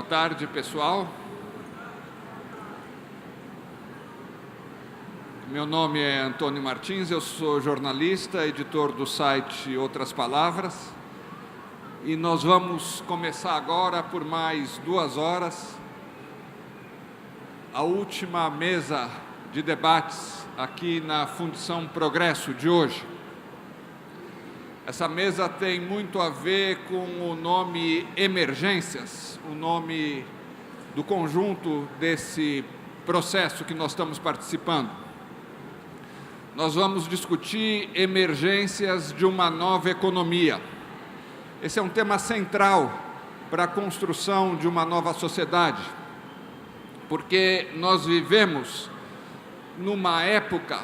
tarde, pessoal. Meu nome é Antônio Martins, eu sou jornalista, editor do site Outras Palavras, e nós vamos começar agora por mais 2 horas a última mesa de debates aqui na Fundição Progresso de hoje. Essa mesa tem muito a ver com o nome Emergências, o nome do conjunto desse processo que nós estamos participando. Nós vamos discutir emergências de uma nova economia. Esse é um tema central para a construção de uma nova sociedade, porque nós vivemos numa época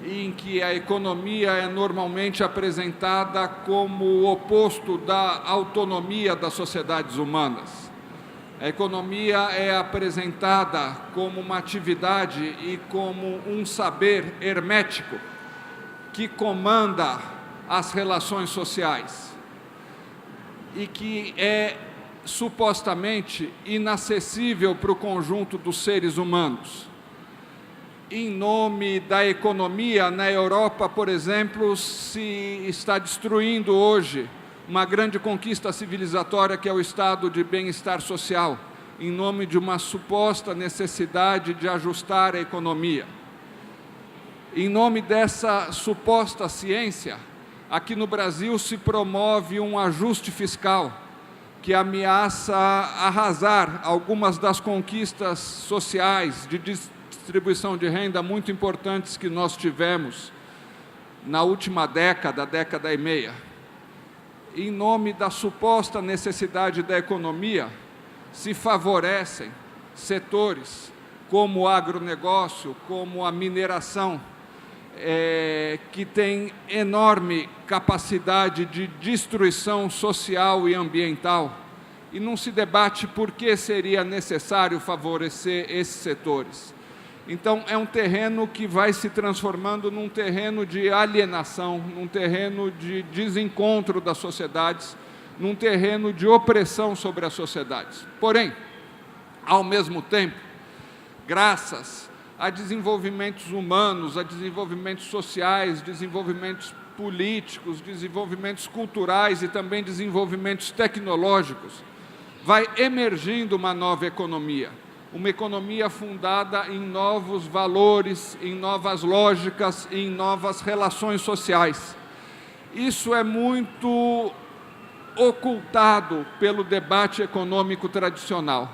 em que a economia é normalmente apresentada como o oposto da autonomia das sociedades humanas. A economia é apresentada como uma atividade e como um saber hermético que comanda as relações sociais e que é supostamente inacessível para o conjunto dos seres humanos. Em nome da economia, na Europa, por exemplo, se está destruindo hoje uma grande conquista civilizatória que é o estado de bem-estar social, em nome de uma suposta necessidade de ajustar a economia. Em nome dessa suposta ciência, aqui no Brasil se promove um ajuste fiscal que ameaça arrasar algumas das conquistas sociais de distribuição de renda muito importantes que nós tivemos na última década e meia. Em nome da suposta necessidade da economia, se favorecem setores como o agronegócio, como a mineração, que tem enorme capacidade de destruição social e ambiental, e não se debate por que seria necessário favorecer esses setores. Então, é um terreno que vai se transformando num terreno de alienação, num terreno de desencontro das sociedades, num terreno de opressão sobre as sociedades. Porém, ao mesmo tempo, graças a desenvolvimentos humanos, a desenvolvimentos sociais, desenvolvimentos políticos, desenvolvimentos culturais e também desenvolvimentos tecnológicos, vai emergindo uma nova economia. Uma economia fundada em novos valores, em novas lógicas, em novas relações sociais. Isso é muito ocultado pelo debate econômico tradicional.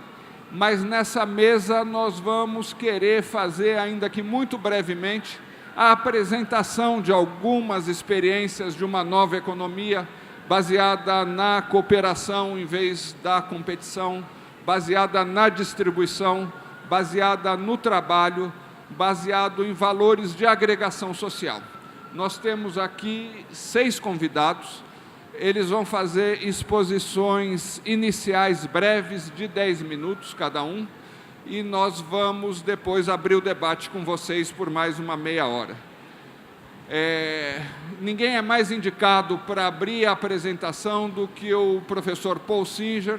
Mas nessa mesa nós vamos querer fazer, ainda que muito brevemente, a apresentação de algumas experiências de uma nova economia baseada na cooperação em vez da competição, baseada na distribuição, baseada no trabalho, baseado em valores de agregação social. Nós temos aqui 6 convidados, eles vão fazer exposições iniciais breves de 10 minutos cada um, e nós vamos depois abrir o debate com vocês por mais uma meia hora. Ninguém é mais indicado para abrir a apresentação do que o professor Paul Singer,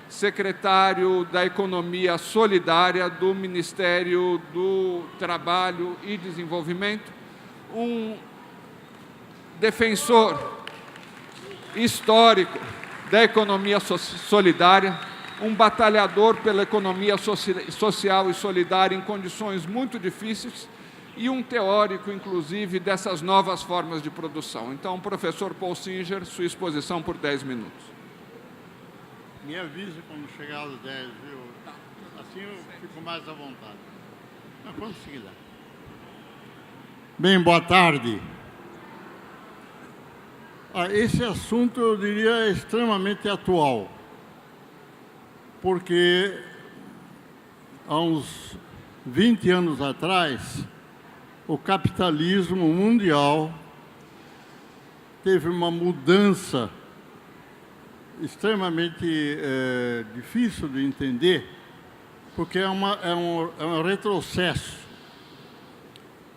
secretário da Economia Solidária do Ministério do Trabalho e Desenvolvimento, um defensor histórico da economia solidária, um batalhador pela economia social e solidária em condições muito difíceis e um teórico, inclusive, dessas novas formas de produção. Então, professor Paul Singer, sua exposição por 10 minutos. Me avise quando chegar aos 10, viu? Assim eu fico mais à vontade. Mas quando se quiser. Bem, boa tarde. Esse assunto, eu diria, é extremamente atual, porque há uns 20 anos atrás, o capitalismo mundial teve uma mudança extremamente difícil de entender, porque é um retrocesso.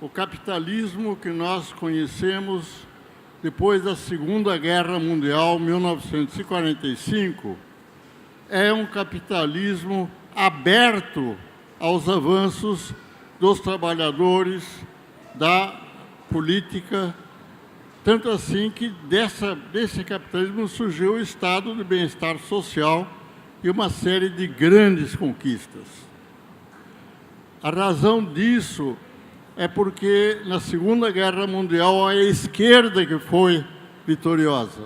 O capitalismo que nós conhecemos depois da Segunda Guerra Mundial, 1945, é um capitalismo aberto aos avanços dos trabalhadores, da política, tanto assim que desse capitalismo surgiu o estado de bem-estar social e uma série de grandes conquistas. A razão disso é porque, na Segunda Guerra Mundial, a esquerda que foi vitoriosa.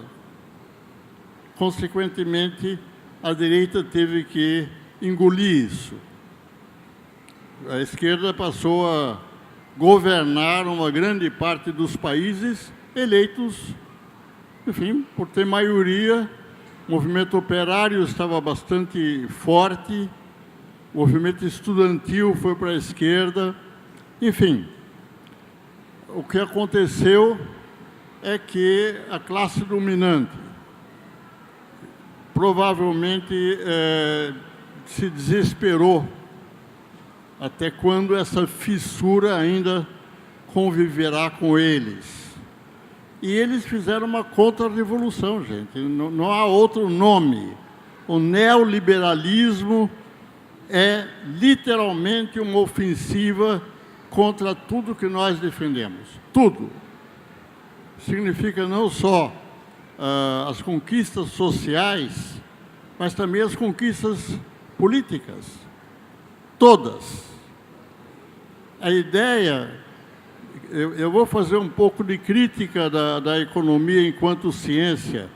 Consequentemente, a direita teve que engolir isso. A esquerda passou a governar uma grande parte dos países eleitos, enfim, por ter maioria. O movimento operário estava bastante forte, o movimento estudantil foi para a esquerda. Enfim, o que aconteceu é que a classe dominante provavelmente se desesperou até quando essa fissura ainda conviverá com eles. E eles fizeram uma contra-revolução, gente. Não há outro nome. O neoliberalismo é literalmente uma ofensiva contra tudo que nós defendemos. Tudo. Significa não só as conquistas sociais, mas também as conquistas políticas. Todas. A ideia... Eu vou fazer um pouco de crítica da economia enquanto ciência.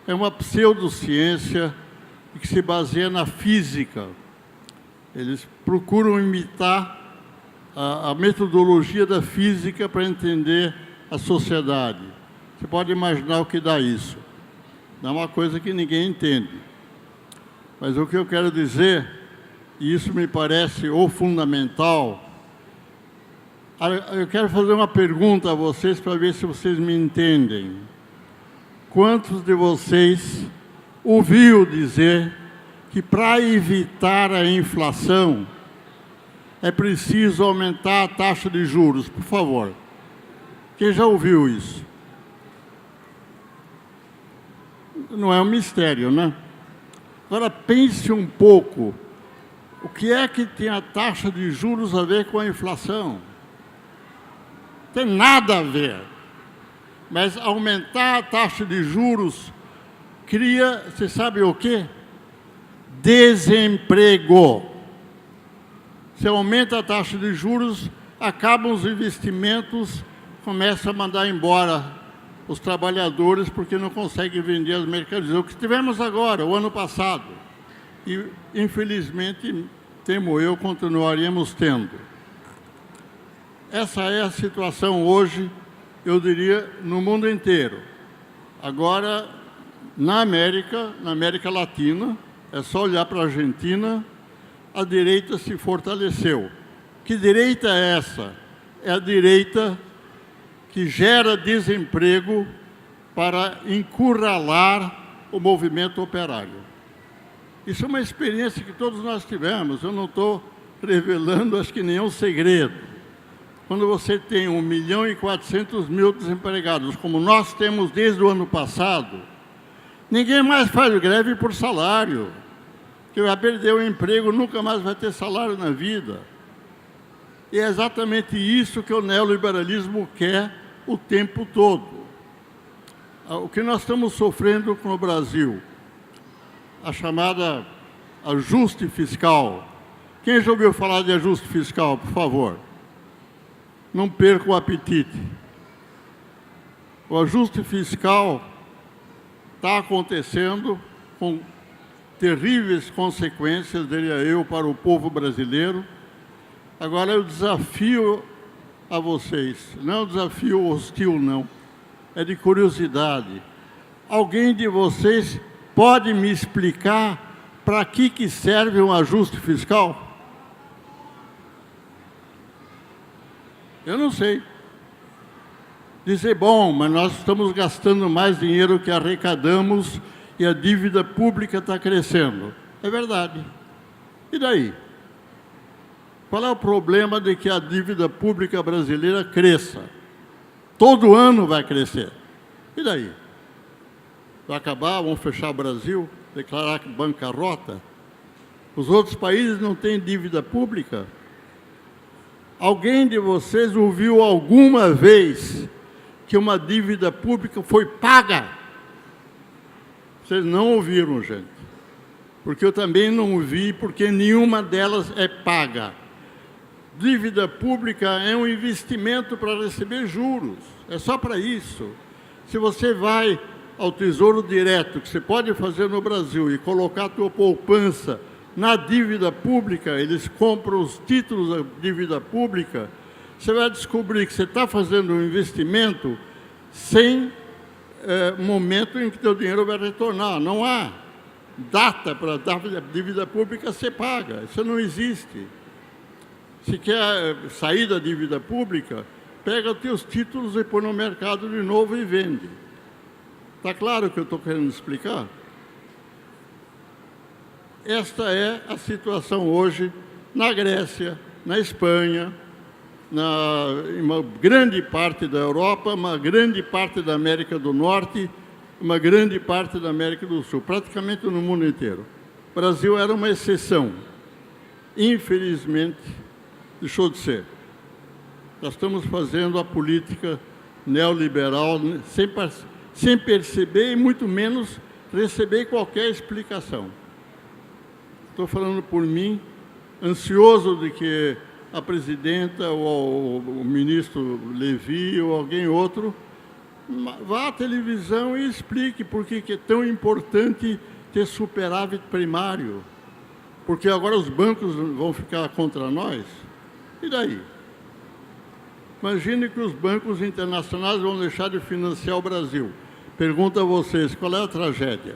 É uma pseudociência que se baseia na física. Eles procuram imitar a metodologia da física para entender a sociedade. Você pode imaginar o que dá isso. Dá uma coisa que ninguém entende. Mas o que eu quero dizer, e isso me parece o fundamental, eu quero fazer uma pergunta a vocês para ver se vocês me entendem. Quantos de vocês ouviu dizer que para evitar a inflação é preciso aumentar a taxa de juros? Por favor. Quem já ouviu isso? Não é um mistério, né? Agora pense um pouco. O que é que tem a taxa de juros a ver com a inflação? Tem nada a ver. Mas aumentar a taxa de juros cria, você sabe o quê? Desemprego. Se aumenta a taxa de juros, acabam os investimentos, começa a mandar embora os trabalhadores porque não conseguem vender as mercadorias. O que tivemos agora, o ano passado. E, infelizmente, temo eu, continuaríamos tendo. Essa é a situação hoje, eu diria, no mundo inteiro. Agora, na América Latina, é só olhar para a Argentina, a direita se fortaleceu. Que direita é essa? É a direita que gera desemprego para encurralar o movimento operário. Isso é uma experiência que todos nós tivemos, eu não estou revelando, acho que nenhum segredo. Quando você tem 1.400.000 desempregados, como nós temos desde o ano passado, ninguém mais faz greve por salário. Que vai perder o emprego, nunca mais vai ter salário na vida. E é exatamente isso que o neoliberalismo quer o tempo todo. O que nós estamos sofrendo com o Brasil, a chamada ajuste fiscal. Quem já ouviu falar de ajuste fiscal, por favor? Não perca o apetite. O ajuste fiscal está acontecendo com terríveis consequências, diria eu, para o povo brasileiro. Agora eu desafio a vocês, não é um desafio hostil, não, é de curiosidade. Alguém de vocês pode me explicar para que serve um ajuste fiscal? Eu não sei. Dizer, bom, mas nós estamos gastando mais dinheiro que arrecadamos e a dívida pública está crescendo. É verdade. E daí? Qual é o problema de que a dívida pública brasileira cresça? Todo ano vai crescer. E daí? Vai acabar? Vão fechar o Brasil? declarar bancarrota? Os outros países não têm dívida pública? Alguém de vocês ouviu alguma vez que uma dívida pública foi paga? Vocês não ouviram, gente. Porque eu também não ouvi, porque nenhuma delas é paga. Dívida pública é um investimento para receber juros. É só para isso. Se você vai ao Tesouro Direto, que você pode fazer no Brasil, e colocar a tua poupança na dívida pública, eles compram os títulos da dívida pública, você vai descobrir que você está fazendo um investimento sem momento em que teu dinheiro vai retornar. Não há data para a dívida pública ser paga. Isso não existe. Se quer sair da dívida pública, pega os teus títulos e põe no mercado de novo e vende. Está claro o que eu estou querendo explicar? Esta é a situação hoje na Grécia, na Espanha, em uma grande parte da Europa, uma grande parte da América do Norte, uma grande parte da América do Sul, praticamente no mundo inteiro. O Brasil era uma exceção. Infelizmente, deixou de ser. Nós estamos fazendo a política neoliberal sem perceber e muito menos receber qualquer explicação. Estou falando por mim, ansioso de que a presidenta ou o ministro Levi ou alguém outro vá à televisão e explique por que é tão importante ter superávit primário. Porque agora os bancos vão ficar contra nós? E daí? Imagine que os bancos internacionais vão deixar de financiar o Brasil. Pergunto a vocês, qual é a tragédia?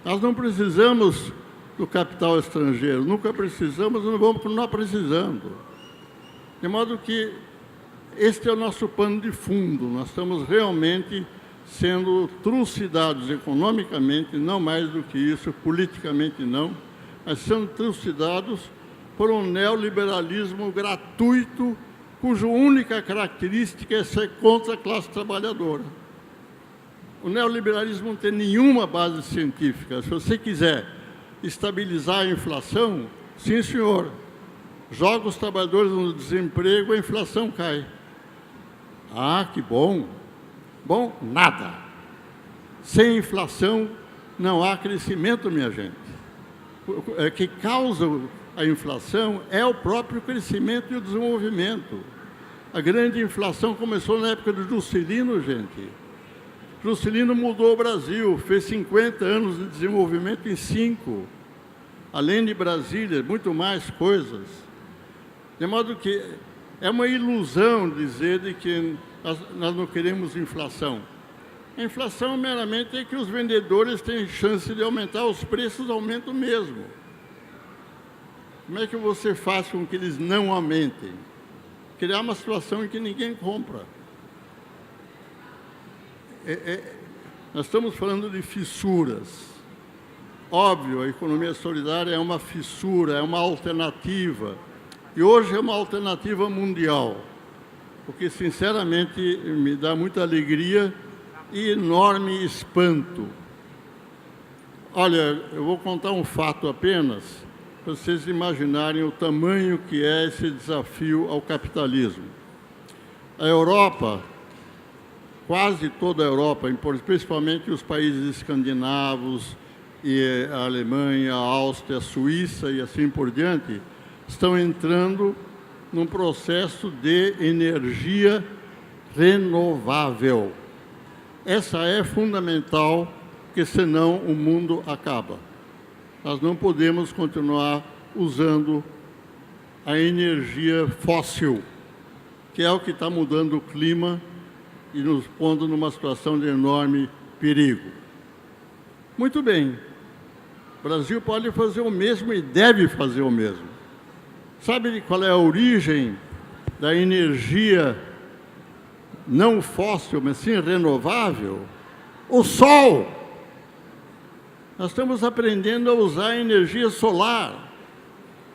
Nós não precisamos do capital estrangeiro, nunca precisamos e não vamos continuar precisando. De modo que este é o nosso pano de fundo. Nós estamos realmente sendo trucidados economicamente, não mais do que isso, politicamente não, mas sendo trucidados por um neoliberalismo gratuito, cuja única característica é ser contra a classe trabalhadora. O neoliberalismo não tem nenhuma base científica. Se você quiser estabilizar a inflação, sim, senhor, joga os trabalhadores no desemprego, a inflação cai. Ah, que bom! Bom, nada. Sem inflação não há crescimento, minha gente. O que causa a inflação é o próprio crescimento e o desenvolvimento. A grande inflação começou na época do Juscelino, gente. Juscelino mudou o Brasil, fez 50 anos de desenvolvimento em 5. Além de Brasília, muito mais coisas. De modo que é uma ilusão dizer de que nós não queremos inflação. A inflação meramente é que os vendedores têm chance de aumentar os preços, aumentam mesmo. Como é que você faz com que eles não aumentem? Criar uma situação em que ninguém compra. Nós estamos falando de fissuras. Óbvio, a economia solidária é uma fissura, é uma alternativa. E hoje é uma alternativa mundial. O que, sinceramente, me dá muita alegria e enorme espanto. Olha, eu vou contar um fato apenas, para vocês imaginarem o tamanho que é esse desafio ao capitalismo. A Europa, quase toda a Europa, principalmente os países escandinavos, e a Alemanha, a Áustria, a Suíça e assim por diante, estão entrando num processo de energia renovável. Essa é fundamental, porque senão o mundo acaba. Nós não podemos continuar usando a energia fóssil, que é o que está mudando o clima e nos pondo numa situação de enorme perigo. Muito bem, o Brasil pode fazer o mesmo e deve fazer o mesmo. Sabe qual é a origem da energia não fóssil, mas sim renovável? O sol! Nós estamos aprendendo a usar a energia solar.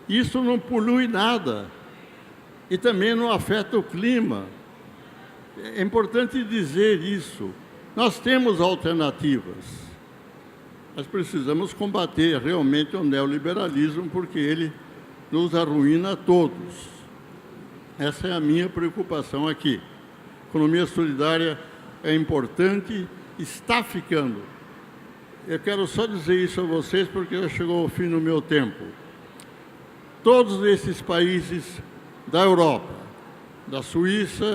Isso não polui nada e também não afeta o clima. É importante dizer isso. Nós temos alternativas. Nós precisamos combater realmente o neoliberalismo, porque ele nos arruína a todos. Essa é a minha preocupação aqui. Economia solidária é importante, está ficando. Eu quero só dizer isso a vocês, porque já chegou ao fim do meu tempo. Todos esses países da Europa, da Suíça,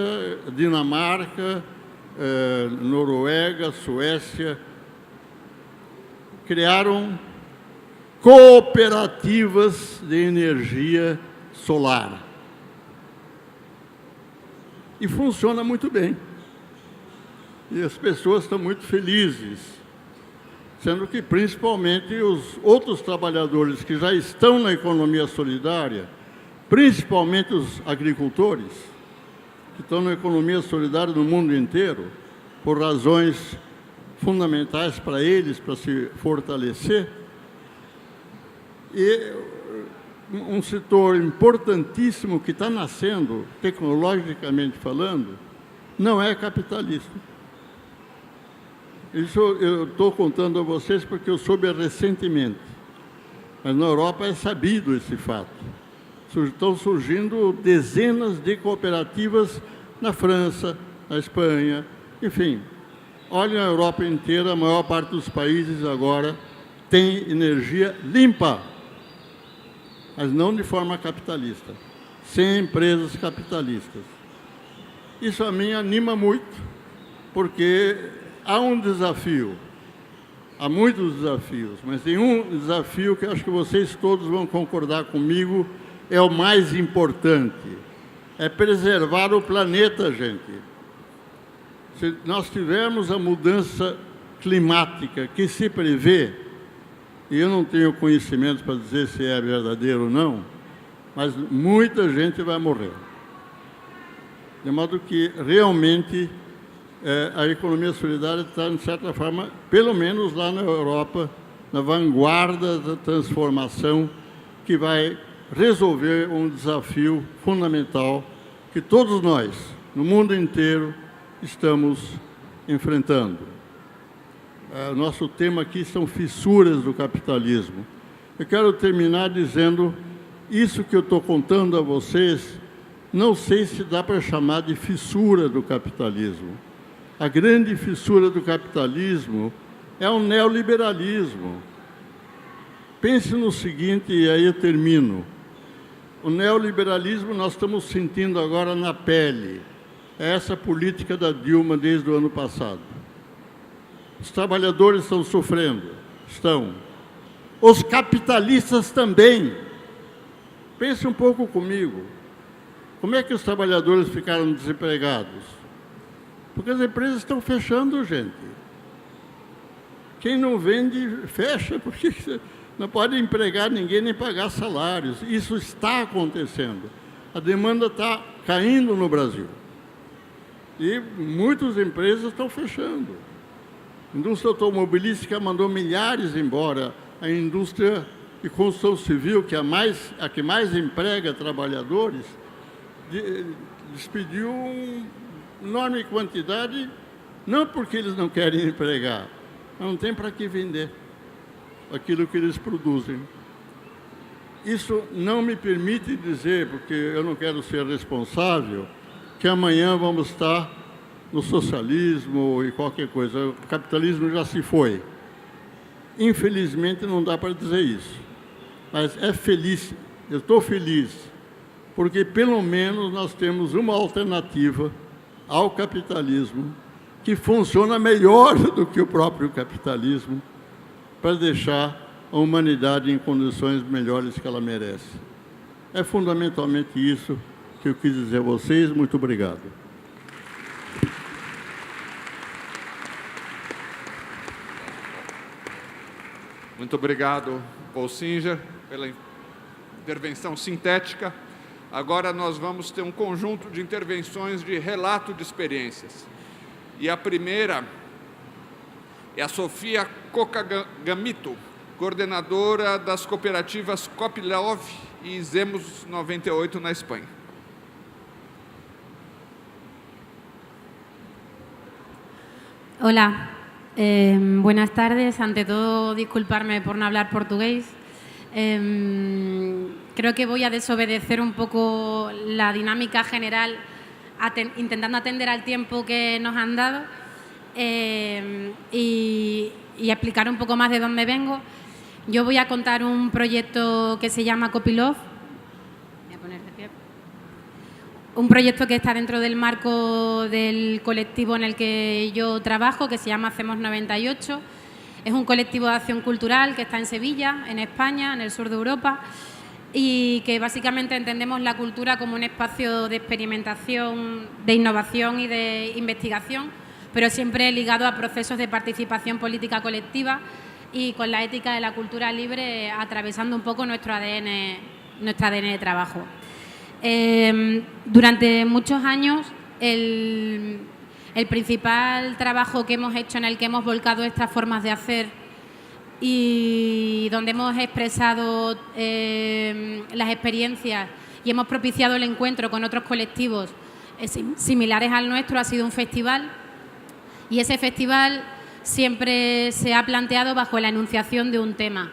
Dinamarca, Noruega, Suécia, criaram cooperativas de energia solar. E funciona muito bem. E as pessoas estão muito felizes, sendo que principalmente os outros trabalhadores que já estão na economia solidária, principalmente os agricultores, que estão na economia solidária no mundo inteiro, por razões fundamentais para eles, para se fortalecer. E um setor importantíssimo que está nascendo, tecnologicamente falando, não é capitalista. Isso eu estou contando a vocês porque eu soube recentemente. Mas na Europa é sabido esse fato. Estão surgindo dezenas de cooperativas na França, na Espanha, enfim. Olhem a Europa inteira, a maior parte dos países agora tem energia limpa, mas não de forma capitalista, sem empresas capitalistas. Isso a mim anima muito, porque há um desafio, há muitos desafios, mas tem um desafio que acho que vocês todos vão concordar comigo, é o mais importante, é preservar o planeta, gente. Se nós tivermos a mudança climática que se prevê, e eu não tenho conhecimento para dizer se é verdadeiro ou não, mas muita gente vai morrer. De modo que, realmente, a economia solidária está, de certa forma, pelo menos lá na Europa, na vanguarda da transformação que vai resolver um desafio fundamental que todos nós, no mundo inteiro, estamos enfrentando. Nosso tema aqui são fissuras do capitalismo. Eu quero terminar dizendo, isso que eu estou contando a vocês, não sei se dá para chamar de fissura do capitalismo. A grande fissura do capitalismo é o neoliberalismo. Pense no seguinte, e aí eu termino. O neoliberalismo nós estamos sentindo agora na pele. É essa política da Dilma desde o ano passado. Os trabalhadores estão sofrendo, estão. Os capitalistas também. Pense um pouco comigo. Como é que os trabalhadores ficaram desempregados? Porque as empresas estão fechando, gente. Quem não vende, fecha, porque não pode empregar ninguém nem pagar salários. Isso está acontecendo. A demanda está caindo no Brasil. E muitas empresas estão fechando. A indústria automobilística mandou milhares embora. A indústria de construção civil, que é a que mais emprega trabalhadores, despediu uma enorme quantidade, não porque eles não querem empregar, mas não tem para que vender aquilo que eles produzem. Isso não me permite dizer, porque eu não quero ser responsável, que amanhã vamos estar no socialismo e qualquer coisa. O capitalismo já se foi. Infelizmente, não dá para dizer isso. Mas é feliz, eu estou feliz, porque pelo menos nós temos uma alternativa ao capitalismo que funciona melhor do que o próprio capitalismo para deixar a humanidade em condições melhores que ela merece. É fundamentalmente isso que eu quis dizer a vocês. Muito obrigado. Muito obrigado, Paul Singer, pela intervenção sintética. Agora nós vamos ter um conjunto de intervenções de relato de experiências. E a primeira é a Sofia Cocagamito, coordenadora das cooperativas Copilov e Zemos 98 na Espanha. Hola, Buenas tardes. Ante todo, disculparme por no hablar portugués. Creo que voy a desobedecer un poco la dinámica general, intentando atender al tiempo que nos han dado y explicar un poco más de dónde vengo. Yo voy a contar un proyecto que se llama Copylove. Voy a poner de pie. Un proyecto que está dentro del marco del colectivo en el que yo trabajo, que se llama Hacemos 98. Es un colectivo de acción cultural que está en Sevilla, en España, en el sur de Europa, y que básicamente entendemos la cultura como un espacio de experimentación, de innovación y de investigación, pero siempre ligado a procesos de participación política colectiva y con la ética de la cultura libre atravesando un poco nuestro ADN de trabajo. Durante muchos años el principal trabajo que hemos hecho, en el que hemos volcado estas formas de hacer y donde hemos expresado las experiencias y hemos propiciado el encuentro con otros colectivos similares al nuestro, ha sido un festival, y ese festival siempre se ha planteado bajo la enunciación de un tema.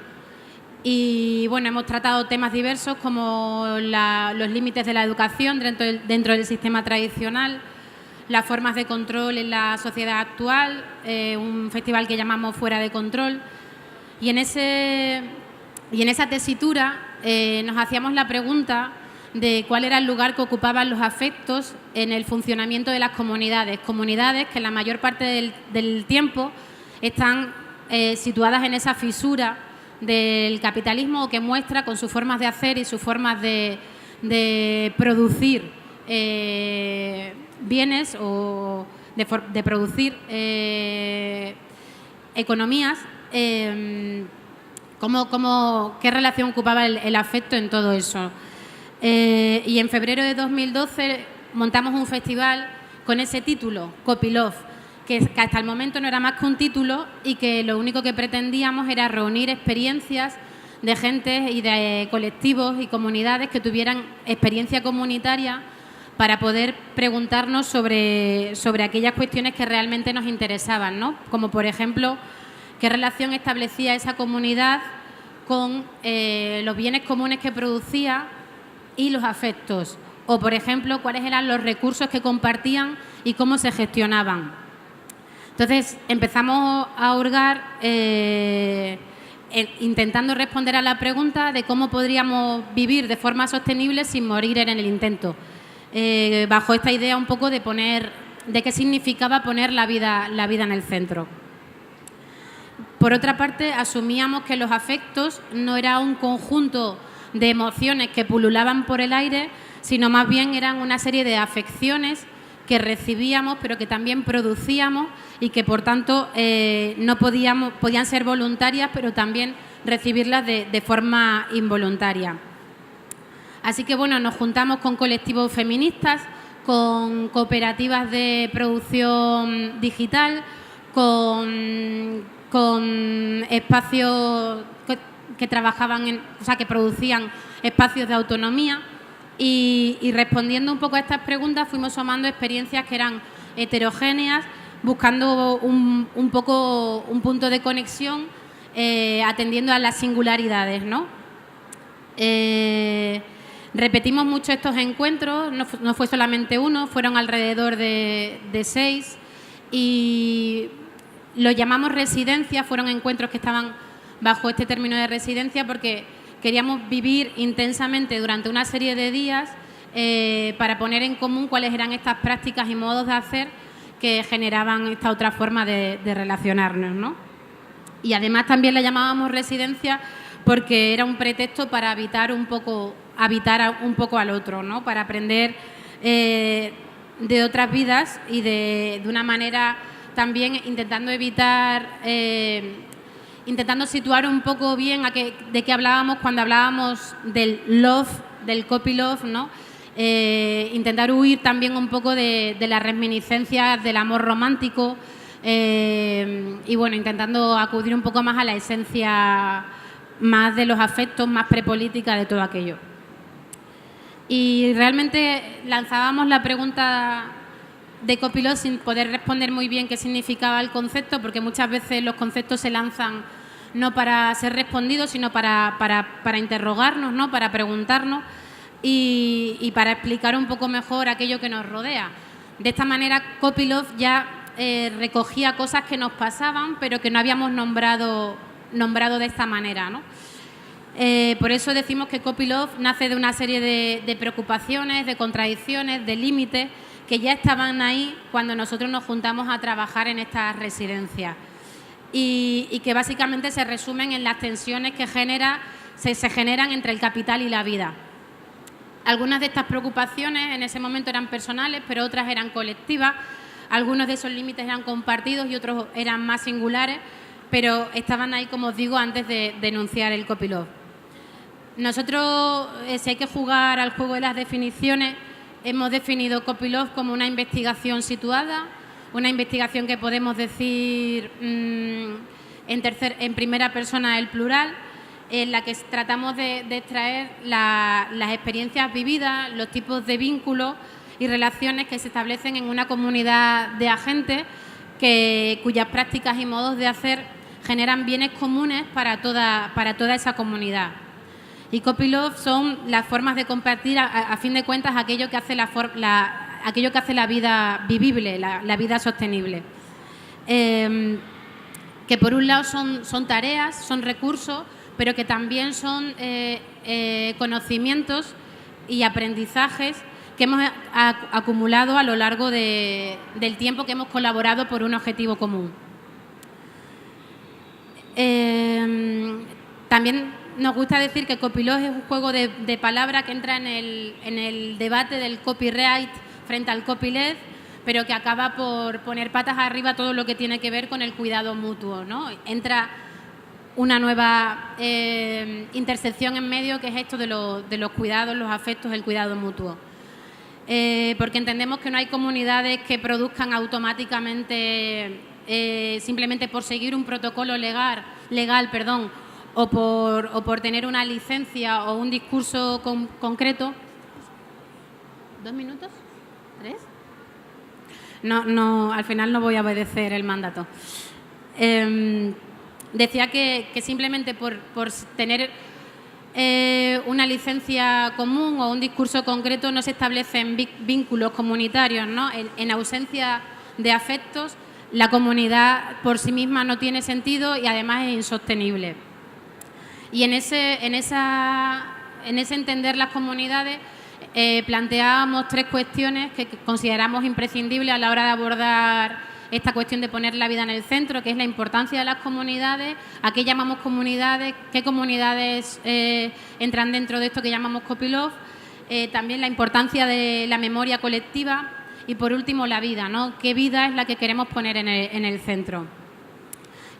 Y bueno, hemos tratado temas diversos como los límites de la educación dentro del sistema tradicional, las formas de control en la sociedad actual, un festival que llamamos Fuera de Control. Y en esa tesitura nos hacíamos la pregunta de cuál era el lugar que ocupaban los afectos en el funcionamiento de las comunidades que la mayor parte del tiempo están situadas en esa fisura del capitalismo, que muestra con sus formas de hacer y sus formas de producir bienes o de producir economías, qué relación ocupaba el afecto en todo eso. Y en febrero de 2012 montamos un festival con ese título, Copylove, que hasta el momento no era más que un título y que lo único que pretendíamos era reunir experiencias de gente y de colectivos y comunidades que tuvieran experiencia comunitaria para poder preguntarnos sobre aquellas cuestiones que realmente nos interesaban, ¿no? Como, por ejemplo, qué relación establecía esa comunidad con los bienes comunes que producía y los afectos. O, por ejemplo, cuáles eran los recursos que compartían y cómo se gestionaban. Entonces, empezamos a hurgar intentando responder a la pregunta de cómo podríamos vivir de forma sostenible sin morir en el intento. Bajo esta idea un poco de qué significaba poner la vida en el centro. Por otra parte, asumíamos que los afectos no era un conjunto de emociones que pululaban por el aire, sino más bien eran una serie de afecciones que recibíamos, pero que también producíamos y que, por tanto, podían ser voluntarias, pero también recibirlas de forma involuntaria. Así que, bueno, nos juntamos con colectivos feministas, con cooperativas de producción digital, con espacios que trabajaban que producían espacios de autonomía. Y respondiendo un poco a estas preguntas fuimos sumando experiencias que eran heterogéneas, buscando un punto de conexión, atendiendo a las singularidades, ¿no? Repetimos mucho estos encuentros, no fue solamente uno, fueron alrededor de 6 y lo llamamos residencia, fueron encuentros que estaban bajo este término de residencia porque queríamos vivir intensamente durante una serie de días para poner en común cuáles eran estas prácticas y modos de hacer que generaban esta otra forma de relacionarnos, ¿no? Y además también la llamábamos residencia porque era un pretexto para habitar un poco al otro, ¿no? Para aprender de otras vidas y de una manera también intentando situar un poco bien de qué hablábamos cuando hablábamos del love, del copylove, ¿no? Intentar huir también un poco de las reminiscencias del amor romántico y, bueno, intentando acudir un poco más a la esencia más de los afectos, más prepolítica de todo aquello. Y realmente lanzábamos la pregunta de copylove sin poder responder muy bien qué significaba el concepto, porque muchas veces los conceptos se lanzan no para ser respondidos, sino para interrogarnos, ¿no? Para preguntarnos y para explicar un poco mejor aquello que nos rodea. De esta manera, copylove ya recogía cosas que nos pasaban, pero que no habíamos nombrado de esta manera, ¿no? Por eso decimos que copylove nace de una serie de preocupaciones, de contradicciones, de límites que ya estaban ahí cuando nosotros nos juntamos a trabajar en estas residencias y que básicamente se resumen en las tensiones que se generan entre el capital y la vida. Algunas de estas preocupaciones en ese momento eran personales, pero otras eran colectivas. Algunos de esos límites eran compartidos y otros eran más singulares, pero estaban ahí, como os digo, antes de denunciar el copylove. Nosotros, si hay que jugar al juego de las definiciones, hemos definido copylove como una investigación situada, una investigación que podemos decir en primera persona el plural, en la que tratamos de extraer las experiencias vividas, los tipos de vínculos y relaciones que se establecen en una comunidad de agentes cuyas prácticas y modos de hacer generan bienes comunes para toda esa comunidad. Y copylove son las formas de compartir, a fin de cuentas, aquello que hace la vida vivible, la vida sostenible. Que por un lado son tareas, son recursos, pero que también son conocimientos y aprendizajes que hemos acumulado a lo largo del tiempo que hemos colaborado por un objetivo común. También nos gusta decir que copylove es un juego de palabras que entra en el debate del copyright frente al copyleft, pero que acaba por poner patas arriba todo lo que tiene que ver con el cuidado mutuo, ¿no? Entra una nueva intersección en medio, que es esto de los cuidados, los afectos, el cuidado mutuo. Porque entendemos que no hay comunidades que produzcan automáticamente, simplemente por seguir un protocolo legal, o por tener una licencia o un discurso concreto. ¿2 minutos? 3? No, al final no voy a obedecer el mandato. Decía que simplemente por tener una licencia común o un discurso concreto no se establecen vínculos comunitarios, ¿no? En ausencia de afectos, la comunidad por sí misma no tiene sentido y además es insostenible. Y en ese entender las comunidades planteábamos 3 cuestiones que consideramos imprescindibles a la hora de abordar esta cuestión de poner la vida en el centro, que es la importancia de las comunidades, a qué llamamos comunidades, qué comunidades entran dentro de esto que llamamos copylove, también la importancia de la memoria colectiva y, por último, la vida, ¿no? ¿Qué vida es la que queremos poner en el centro?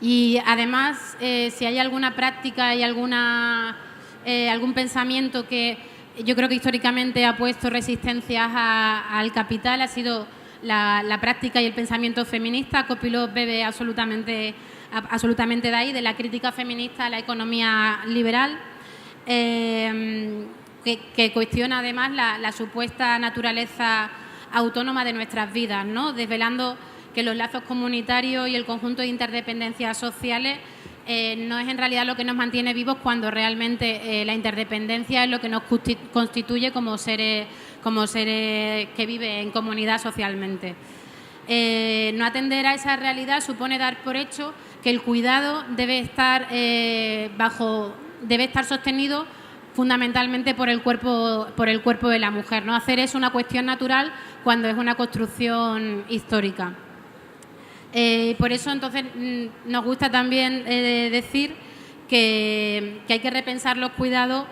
Y además, si hay alguna práctica y algún pensamiento que yo creo que históricamente ha puesto resistencias al capital, ha sido la práctica y el pensamiento feminista. Copylove bebe absolutamente de ahí, de la crítica feminista a la economía liberal, que cuestiona además la supuesta naturaleza autónoma de nuestras vidas, ¿no? Desvelando que los lazos comunitarios y el conjunto de interdependencias sociales no es en realidad lo que nos mantiene vivos, cuando realmente la interdependencia es lo que nos constituye como seres que viven en comunidad socialmente. No atender a esa realidad supone dar por hecho que el cuidado debe estar sostenido fundamentalmente por el cuerpo de la mujer, ¿no? Hacer eso una cuestión natural cuando es una construcción histórica. Por eso, entonces, nos gusta también decir que hay que repensar los cuidados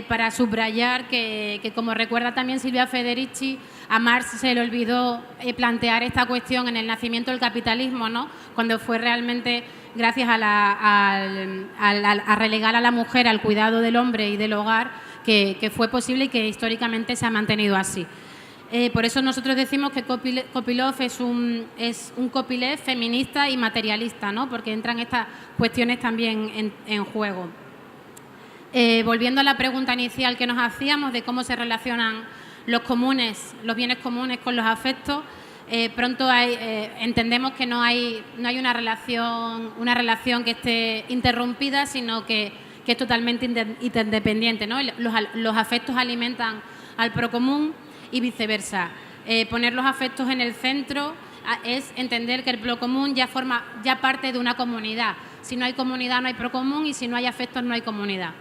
para subrayar que, como recuerda también Silvia Federici, a Marx se le olvidó plantear esta cuestión en el nacimiento del capitalismo, ¿no? Cuando fue realmente gracias a relegar a la mujer al cuidado del hombre y del hogar que fue posible y que históricamente se ha mantenido así. Por eso nosotros decimos que copylove es un copyleft feminista y materialista, ¿no? Porque entran estas cuestiones también en juego. Volviendo a la pregunta inicial que nos hacíamos de cómo se relacionan los bienes comunes con los afectos, pronto entendemos que no hay una relación que esté interrumpida, sino que es totalmente independiente, ¿no? Los afectos alimentan al procomún y viceversa. Poner los afectos en el centro es entender que el procomún ya parte de una comunidad. Si no hay comunidad no hay procomún, y si no hay afectos no hay comunidad.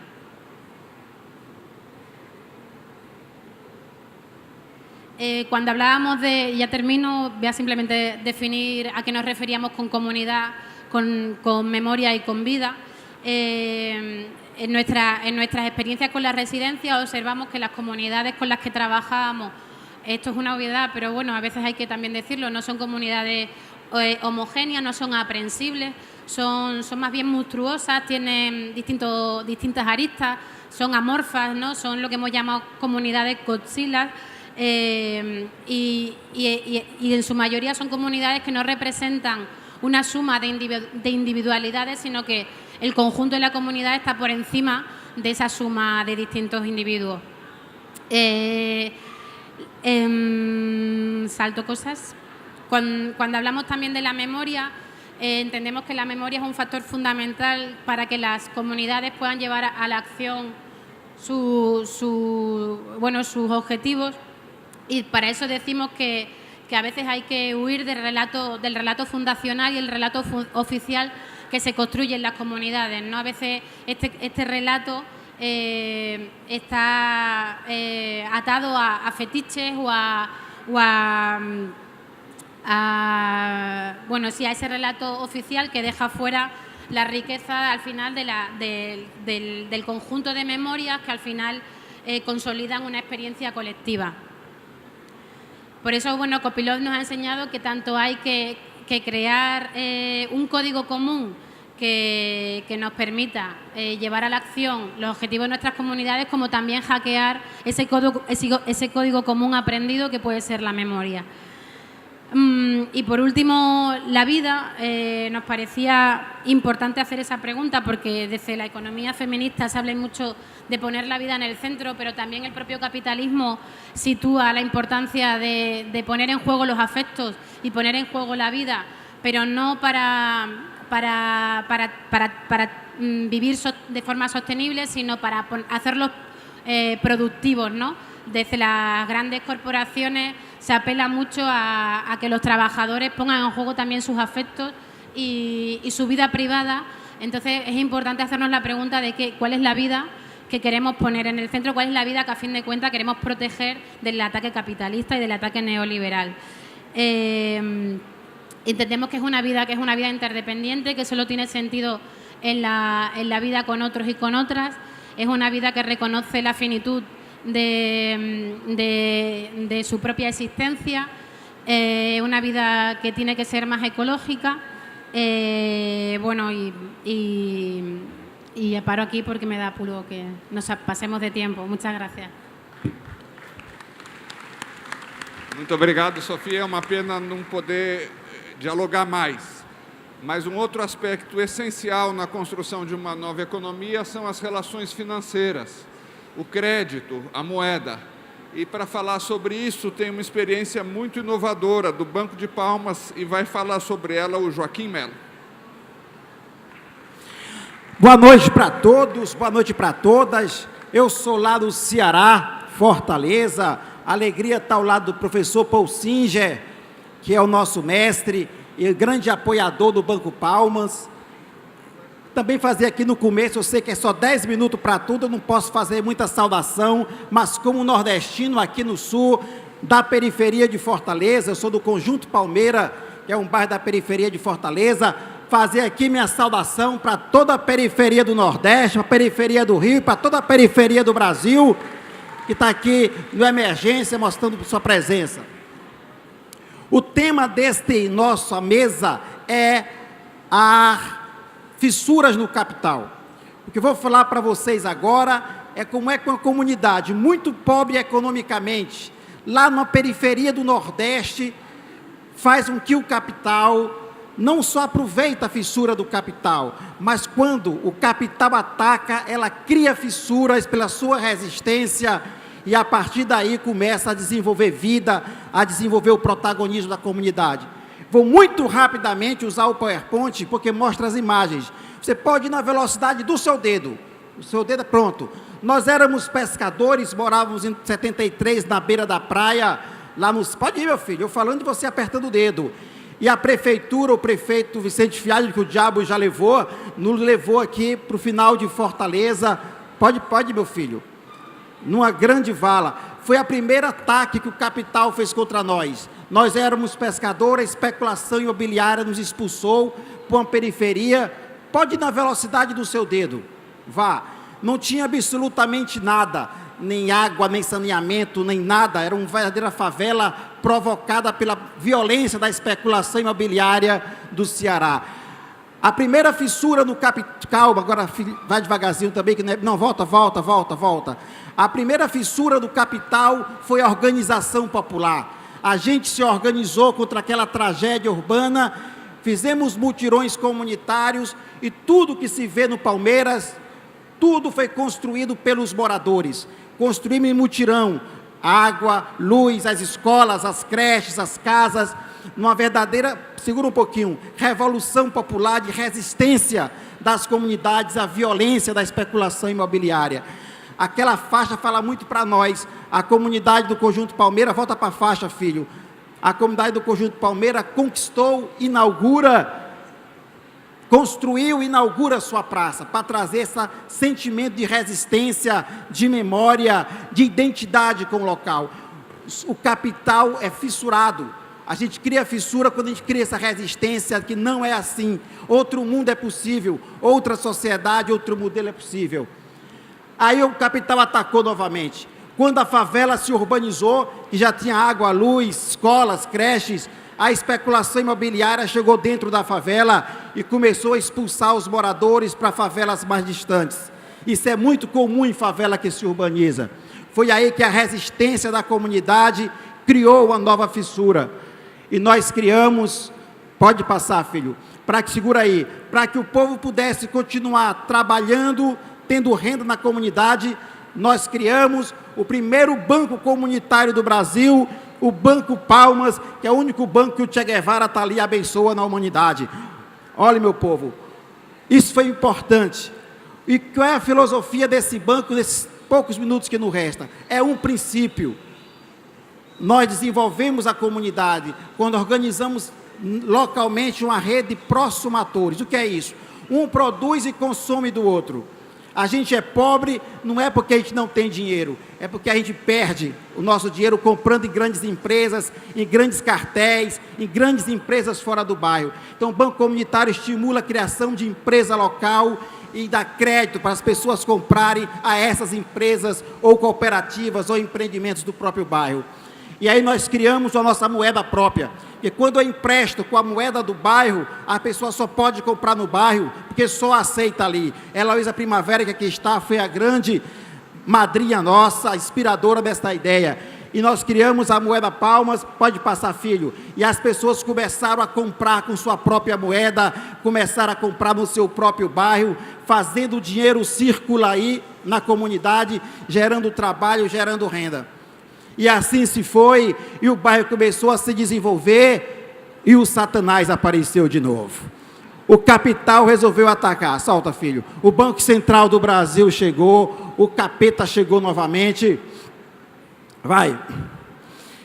Cuando hablábamos ya termino, voy a simplemente definir a qué nos referíamos con comunidad, con memoria y con vida. En nuestras experiencias con la residencia observamos que las comunidades con las que trabajamos, esto es una obviedad, pero bueno, a veces hay que también decirlo, no son comunidades homogéneas, no son aprehensibles, son más bien monstruosas, tienen distintas aristas, son amorfas, ¿no? Son lo que hemos llamado comunidades Godzilla. Y en su mayoría son comunidades que no representan una suma de individualidades, sino que el conjunto de la comunidad está por encima de esa suma de distintos individuos. Salto cosas. Cuando hablamos también de la memoria, entendemos que la memoria es un factor fundamental para que las comunidades puedan llevar a la acción sus objetivos. Y para eso decimos que a veces hay que huir del relato fundacional y el relato oficial que se construye en las comunidades, ¿no? A veces este relato está atado a fetiches o a ese relato oficial que deja fuera la riqueza al final del conjunto de memorias que al final consolidan una experiencia colectiva. Por eso, Copilot nos ha enseñado que tanto hay que crear un código común que nos permita llevar a la acción los objetivos de nuestras comunidades, como también hackear ese código común aprendido que puede ser la memoria. Y por último, la vida. Nos parecía importante hacer esa pregunta porque desde la economía feminista se habla mucho de poner la vida en el centro, pero también el propio capitalismo sitúa la importancia de poner en juego los afectos y poner en juego la vida, pero no para vivir de forma sostenible, sino para hacerlos productivos, ¿no? Desde las grandes corporaciones se apela mucho a que los trabajadores pongan en juego también sus afectos y su vida privada. Entonces es importante hacernos la pregunta de cuál es la vida que queremos poner en el centro, cuál es la vida que a fin de cuentas queremos proteger del ataque capitalista y del ataque neoliberal. Entendemos que es una vida interdependiente, que solo tiene sentido en la vida con otros y con otras. Es una vida que reconoce la finitud de su propia existencia, una vida que tiene que ser más ecológica. Y paro aquí porque me da apuro que nos pasemos de tiempo. Muchas gracias. Muito obrigado, Sofia. É uma pena não poder dialogar mais. Mas outro aspecto essencial na construção de uma nova economia são as relações financeiras, o crédito, a moeda. E para falar sobre isso, tem uma experiência muito inovadora do Banco de Palmas e vai falar sobre ela o Joaquim Melo. Boa noite para todos, boa noite para todas. Eu sou lá do Ceará, Fortaleza. Alegria estar ao lado do professor Paul Singer, que é o nosso mestre e grande apoiador do Banco Palmas. Também fazer aqui no começo, eu sei que é só 10 minutos para tudo, eu não posso fazer muita saudação, mas como nordestino aqui no sul, da periferia de Fortaleza, eu sou do Conjunto Palmeira, que é um bairro da periferia de Fortaleza, fazer aqui minha saudação para toda a periferia do Nordeste, para a periferia do Rio, para toda a periferia do Brasil, que está aqui no Emergência, mostrando sua presença. O tema deste nossa mesa é as fissuras no capital. O que eu vou falar para vocês agora é como é que uma comunidade muito pobre economicamente, lá na periferia do Nordeste, faz com que o capital não só aproveita a fissura do capital, mas quando o capital ataca, ela cria fissuras pela sua resistência e a partir daí começa a desenvolver vida, a desenvolver o protagonismo da comunidade. Vou muito rapidamente usar o PowerPoint, porque mostra as imagens. Você pode ir na velocidade do seu dedo. O seu dedo é pronto. Nós éramos pescadores, morávamos em 73 na beira da praia, lá nos... Pode ir, meu filho, eu falando e você apertando o dedo. E a prefeitura, o prefeito Vicente Fialho, que o diabo já levou, nos levou aqui para o final de Fortaleza. Pode, meu filho. Numa grande vala. Foi a primeira ataque que o capital fez contra nós. Nós éramos pescadores, a especulação imobiliária nos expulsou para uma periferia. Pode ir na velocidade do seu dedo. Vá. Não tinha absolutamente nada, nem água, nem saneamento, nem nada. Era uma verdadeira favela provocada pela violência da especulação imobiliária do Ceará. A primeira fissura no capital... Calma, agora vai devagarzinho também, que não, volta. A primeira fissura do capital foi a organização popular. A gente se organizou contra aquela tragédia urbana, fizemos mutirões comunitários e tudo que se vê no Palmeiras, tudo foi construído pelos moradores. Construímos em mutirão, água, luz, as escolas, as creches, as casas, numa verdadeira, segura um pouquinho, revolução popular de resistência das comunidades à violência da especulação imobiliária. Aquela faixa fala muito para nós. A comunidade do Conjunto Palmeira, volta para a faixa, filho. A comunidade do Conjunto Palmeira conquistou, construiu e inaugura sua praça, para trazer esse sentimento de resistência, de memória, de identidade com o local. O capital é fissurado. A gente cria fissura quando a gente cria essa resistência, que não é assim. Outro mundo é possível, outra sociedade, outro modelo é possível. Aí o capital atacou novamente. Quando a favela se urbanizou, que já tinha água, luz, escolas, creches, a especulação imobiliária chegou dentro da favela e começou a expulsar os moradores para favelas mais distantes. Isso é muito comum em favela que se urbaniza. Foi aí que a resistência da comunidade criou uma nova fissura. E nós criamos, pode passar, filho, segura aí, para que o povo pudesse continuar trabalhando, tendo renda na comunidade. Nós criamos o primeiro banco comunitário do Brasil, o Banco Palmas, que é o único banco que o Che Guevara está ali e abençoa na humanidade. Olha, meu povo, isso foi importante. E qual é a filosofia desse banco, nesses poucos minutos que nos resta? É um princípio. Nós desenvolvemos a comunidade quando organizamos localmente uma rede de prosumatores. O que é isso? Um produz e consome do outro. A gente é pobre, não é porque a gente não tem dinheiro, é porque a gente perde o nosso dinheiro comprando em grandes empresas, em grandes cartéis, em grandes empresas fora do bairro. Então, o Banco Comunitário estimula a criação de empresa local e dá crédito para as pessoas comprarem a essas empresas ou cooperativas ou empreendimentos do próprio bairro. E aí nós criamos a nossa moeda própria. E quando eu empresto com a moeda do bairro, a pessoa só pode comprar no bairro, porque só aceita ali. Heloísa Primavera, que aqui está, foi a grande madrinha nossa, inspiradora desta ideia. E nós criamos a moeda Palmas, pode passar, filho. E as pessoas começaram a comprar com sua própria moeda, começaram a comprar no seu próprio bairro, fazendo o dinheiro circular aí na comunidade, gerando trabalho, gerando renda. E assim se foi, e o bairro começou a se desenvolver, e o Satanás apareceu de novo. O capital resolveu atacar. Solta, filho. O Banco Central do Brasil chegou, o capeta chegou novamente, vai,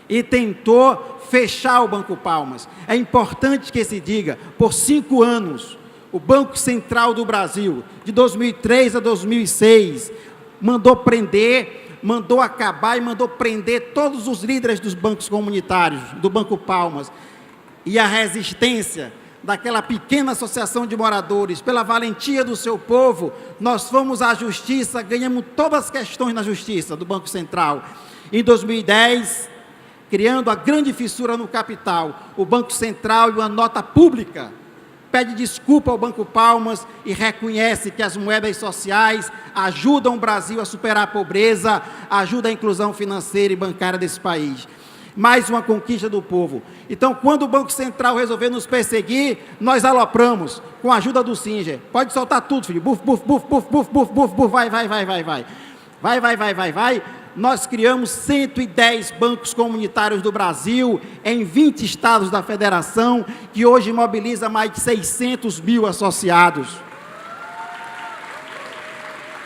e tentou fechar o Banco Palmas. É importante que se diga, por 5 anos, o Banco Central do Brasil, de 2003 a 2006, mandou prender, mandou acabar e mandou prender todos os líderes dos bancos comunitários, do Banco Palmas. E a resistência daquela pequena associação de moradores, pela valentia do seu povo, nós fomos à justiça, ganhamos todas as questões na justiça do Banco Central. Em 2010, criando a grande fissura no capital, o Banco Central, em uma nota pública, pede desculpa ao Banco Palmas e reconhece que as moedas sociais ajudam o Brasil a superar a pobreza, ajudam a inclusão financeira e bancária desse país. Mais uma conquista do povo. Então, quando o Banco Central resolveu nos perseguir, nós alopramos, com a ajuda do Singer. Pode soltar tudo, filho. Buf, buf, buf, buf, buf, buf, buf, buf, vai. nós criamos 110 bancos comunitários do Brasil, em 20 estados da federação, que hoje mobiliza mais de 600 mil associados.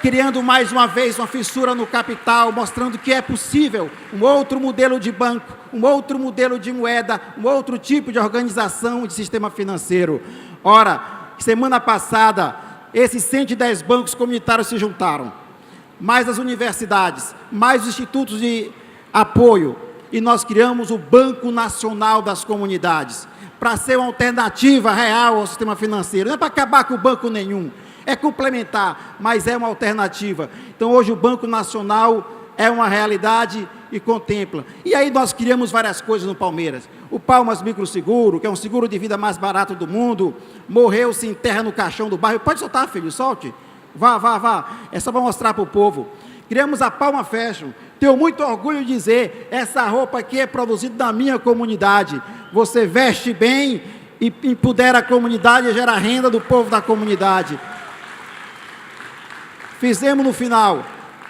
Criando mais uma vez uma fissura no capital, mostrando que é possível um outro modelo de banco, um outro modelo de moeda, um outro tipo de organização de sistema financeiro. Ora, semana passada, esses 110 bancos comunitários se juntaram, mais as universidades, mais os institutos de apoio, e nós criamos o Banco Nacional das Comunidades, para ser uma alternativa real ao sistema financeiro. Não é para acabar com o banco nenhum, é complementar, mas é uma alternativa. Então, hoje, o Banco Nacional é uma realidade e contempla. E aí nós criamos várias coisas no Palmeiras. O Palmas Microseguro, que é um seguro de vida mais barato do mundo, morreu, se enterra no caixão do bairro. Pode soltar, filho, solte. Vá. É só para mostrar para o povo. Criamos a Palma Fashion. Tenho muito orgulho de dizer, essa roupa aqui é produzida na minha comunidade. Você veste bem e empodera a comunidade e gera renda do povo da comunidade. Fizemos no final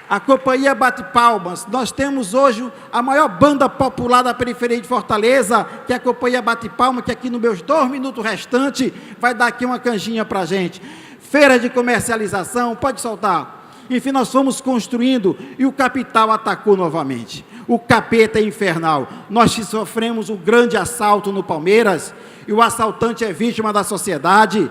a Companhia Bate Palmas. Nós temos hoje a maior banda popular da periferia de Fortaleza, que é a Companhia Bate Palmas, que aqui nos meus 2 minutos restantes vai dar aqui uma canjinha para a gente. Feira de comercialização, pode soltar. Enfim, nós fomos construindo e o capital atacou novamente. O capeta é infernal. Nós sofremos um grande assalto no Palmeiras e o assaltante é vítima da sociedade.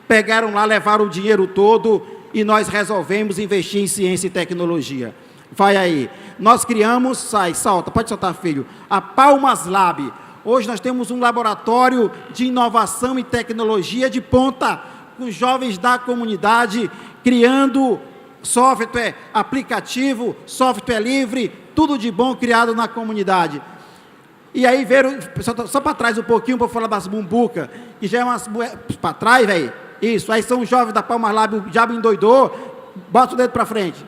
Pegaram lá, levaram o dinheiro todo e nós resolvemos investir em ciência e tecnologia. Vai aí. Nós criamos, solta, pode soltar, filho, a Palmas Lab. Hoje nós temos um laboratório de inovação e tecnologia de ponta, com jovens da comunidade, criando software, aplicativo, software livre, tudo de bom criado na comunidade. E aí veio, só para trás um pouquinho, para falar das bumbucas, que já é umas, para trás, velho. Isso, aí são os jovens da Palmas Lab, o diabo endoidou, bota o dedo para frente,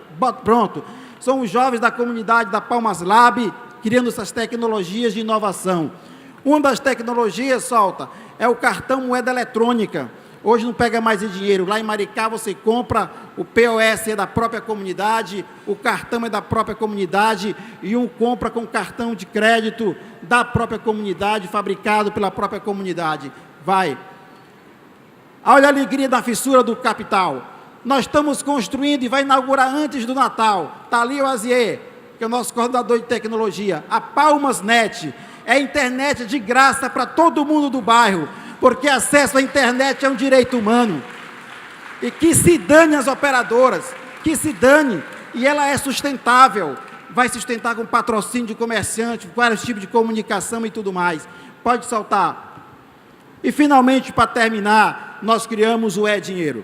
pronto. São os jovens da comunidade da Palmas Lab, criando essas tecnologias de inovação. Uma das tecnologias, solta, é o cartão moeda eletrônica. Hoje não pega mais em dinheiro, lá em Maricá você compra, o POS é da própria comunidade, o cartão é da própria comunidade, e um compra com cartão de crédito da própria comunidade, fabricado pela própria comunidade. Vai. Olha a alegria da fissura do capital. Nós estamos construindo e vai inaugurar antes do Natal. Está ali o Azier, que é o nosso coordenador de tecnologia. A Palmas Net é internet de graça para todo mundo do bairro, porque acesso à internet é um direito humano. E que se dane as operadoras, que se dane. E ela é sustentável. Vai sustentar com patrocínio de comerciante, vários tipos de comunicação e tudo mais. Pode soltar. E, finalmente, para terminar, nós criamos o E-Dinheiro.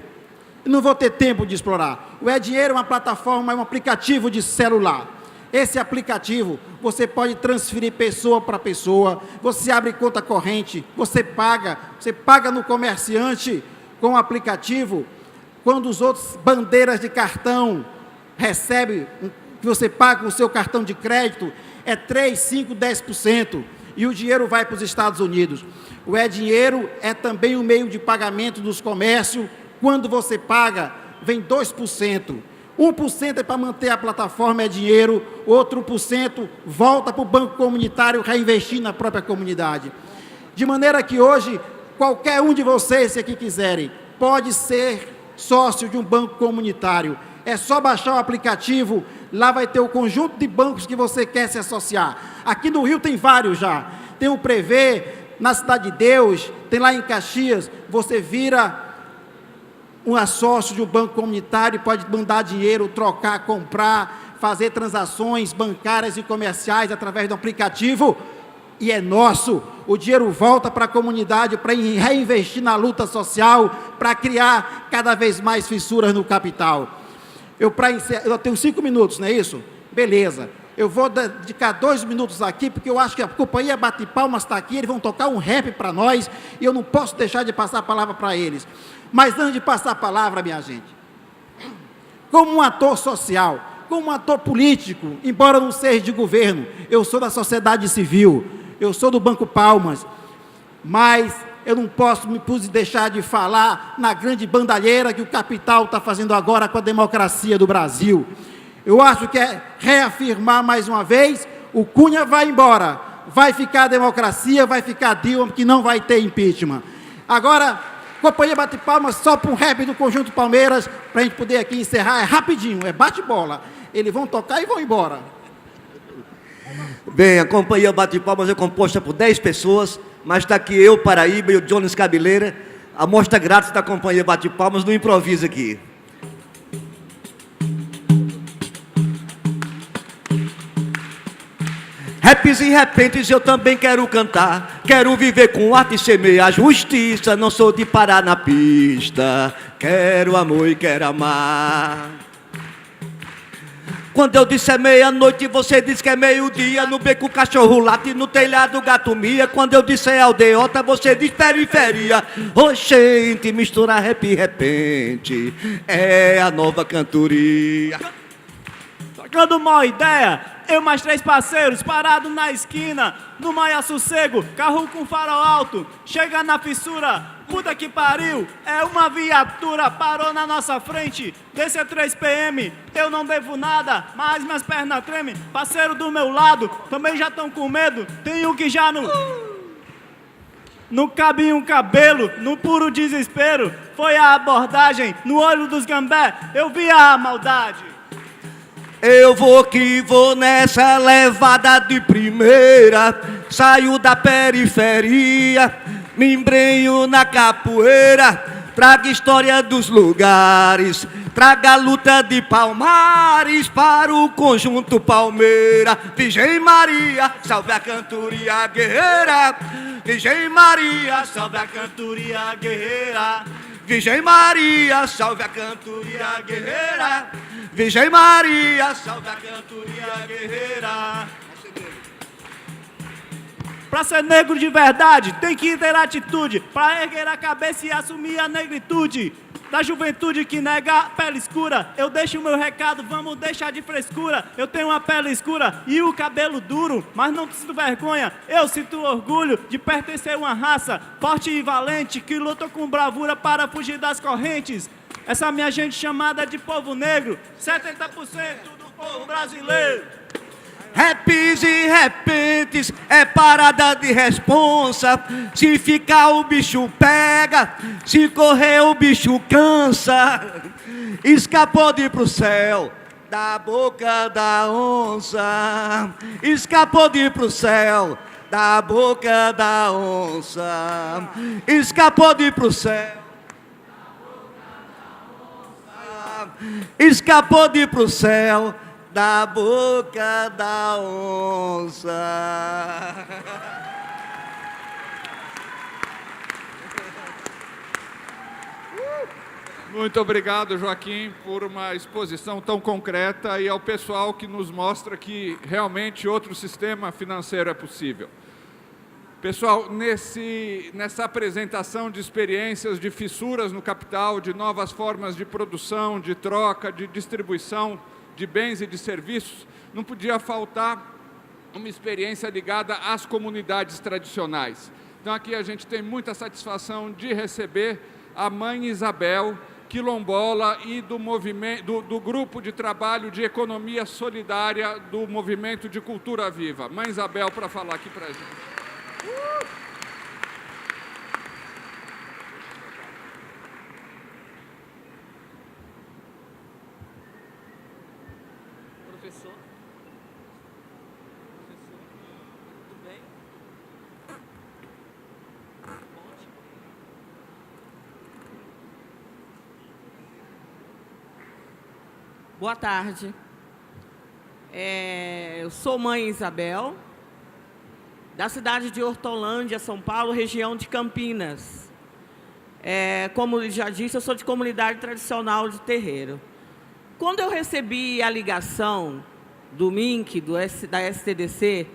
Não vou ter tempo de explorar. O E-Dinheiro é uma plataforma, é um aplicativo de celular. Esse aplicativo, você pode transferir pessoa para pessoa, você abre conta corrente, você paga no comerciante com o aplicativo. Quando os outros bandeiras de cartão recebem, que você paga com o seu cartão de crédito, é 3, 5, 10%. E o dinheiro vai para os Estados Unidos. O E-Dinheiro é também um meio de pagamento dos comércios. Quando você paga, vem 2%. 1% é para manter a plataforma E-Dinheiro, outro 1% volta para o banco comunitário reinvestir na própria comunidade. De maneira que hoje, qualquer um de vocês, se aqui quiserem, pode ser sócio de um banco comunitário. É só baixar o aplicativo, lá vai ter o conjunto de bancos que você quer se associar. Aqui no Rio tem vários já. Tem o Prevê, na Cidade de Deus, tem lá em Caxias. Você vira um sócio de um banco comunitário, pode mandar dinheiro, trocar, comprar, fazer transações bancárias e comerciais através do aplicativo. E é nosso. O dinheiro volta para a comunidade para reinvestir na luta social, para criar cada vez mais fissuras no capital. Eu tenho 5 minutos, não é isso? Beleza. Eu vou dedicar 2 minutos aqui, porque eu acho que a Companhia Bate Palmas está aqui, eles vão tocar um rap para nós, e eu não posso deixar de passar a palavra para eles. Mas antes de passar a palavra, minha gente, como um ator social, como um ator político, embora não seja de governo, eu sou da sociedade civil, eu sou do Banco Palmas, mas eu não posso me deixar de falar na grande bandalheira que o capital está fazendo agora com a democracia do Brasil. Eu acho que é reafirmar mais uma vez, o Cunha vai embora, vai ficar a democracia, vai ficar Dilma, que não vai ter impeachment. Agora, companhia bate palmas só para um rap do Conjunto Palmeiras, para a gente poder aqui encerrar, é rapidinho, é bate-bola. Eles vão tocar e vão embora. Bem, a companhia Bate Palmas é composta por 10 pessoas, mas está aqui eu, Paraíba, e o Jones Cabeleira, a amostra grátis da companhia Bate Palmas no improviso aqui. Raps e repentes eu também quero cantar, quero viver com arte e semear justiça, não sou de parar na pista, quero amor e quero amar. Quando eu disser meia-noite, você diz que é meio-dia, no beco o cachorro late, no telhado o gato mia. Quando eu disser aldeota, você diz periferia. Oxente, misturar rap e repente, é a nova cantoria. Tocando uma ideia, eu mais 3 parceiros, parados na esquina, no maior sossego, carro com farol alto, chega na fissura, puta que pariu, é uma viatura, parou na nossa frente, desce a 3 PM, eu não devo nada, mas minhas pernas tremem, parceiro do meu lado, também já estão com medo, tem um que já não cabe um cabelo, no puro desespero, foi a abordagem, no olho dos gambé, eu vi a maldade. Eu vou que vou nessa levada de primeira, saio da periferia, me embrenho na capoeira, traga história dos lugares, traga a luta de Palmares para o Conjunto Palmeira. Virgem Maria, salve a cantoria guerreira, Virgem Maria, salve a cantoria guerreira, Virgem Maria, salve a cantoria guerreira, Virgem Maria, salve a cantoria guerreira. Pra ser negro de verdade, tem que ter atitude, pra erguer a cabeça e assumir a negritude. Da juventude que nega a pele escura, eu deixo o meu recado, vamos deixar de frescura. Eu tenho uma pele escura e o cabelo duro, mas não sinto vergonha, eu sinto orgulho de pertencer a uma raça forte e valente, que luta com bravura para fugir das correntes. Essa minha gente chamada de povo negro, 70% do povo brasileiro. Raps e repentes é parada de responsa, se ficar o bicho pega, se correr o bicho cansa. Escapou de ir pro céu da boca da onça, escapou de ir pro céu da boca da onça, escapou de ir pro céu, escapou de ir pro céu da boca da onça. Muito obrigado, Joaquim, por uma exposição tão concreta e ao pessoal que nos mostra que realmente outro sistema financeiro é possível. Pessoal, nessa apresentação de experiências de fissuras no capital, de novas formas de produção, de troca, de distribuição de bens e de serviços, não podia faltar uma experiência ligada às comunidades tradicionais. Então aqui a gente tem muita satisfação de receber a Mãe Isabel, quilombola e do grupo de trabalho de economia solidária do Movimento de Cultura Viva. Mãe Isabel, para falar aqui para a gente. Professor, tudo bem? Ótimo. Boa tarde. Eu sou Mãe Isabel, da cidade de Hortolândia, São Paulo, região de Campinas. Como ele já disse, eu sou de comunidade tradicional de terreiro. Quando eu recebi a ligação do MINC, da STDC,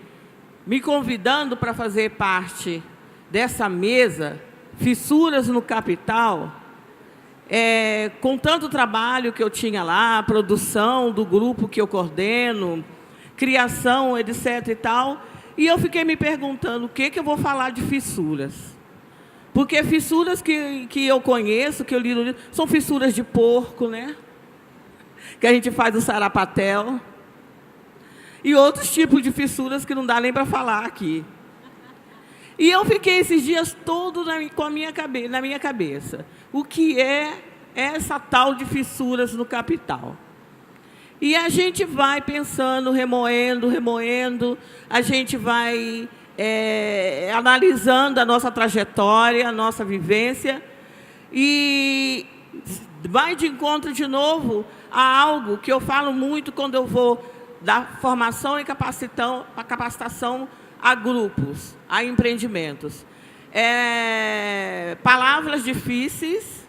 me convidando para fazer parte dessa mesa, Fissuras no Capital, com tanto trabalho que eu tinha lá, produção do grupo que eu coordeno, criação, etc. e tal, e eu fiquei me perguntando o que eu vou falar de fissuras. Porque fissuras que eu conheço, que eu li no livro, são fissuras de porco, né? que a gente faz o sarapatel, e outros tipos de fissuras que não dá nem para falar aqui. E eu fiquei esses dias todos na minha cabeça. O que é essa tal de fissuras no capital? E a gente vai pensando, remoendo, a gente vai analisando a nossa trajetória, a nossa vivência, e vai de encontro de novo a algo que eu falo muito quando eu vou dar formação e capacitação a grupos, a empreendimentos. Palavras difíceis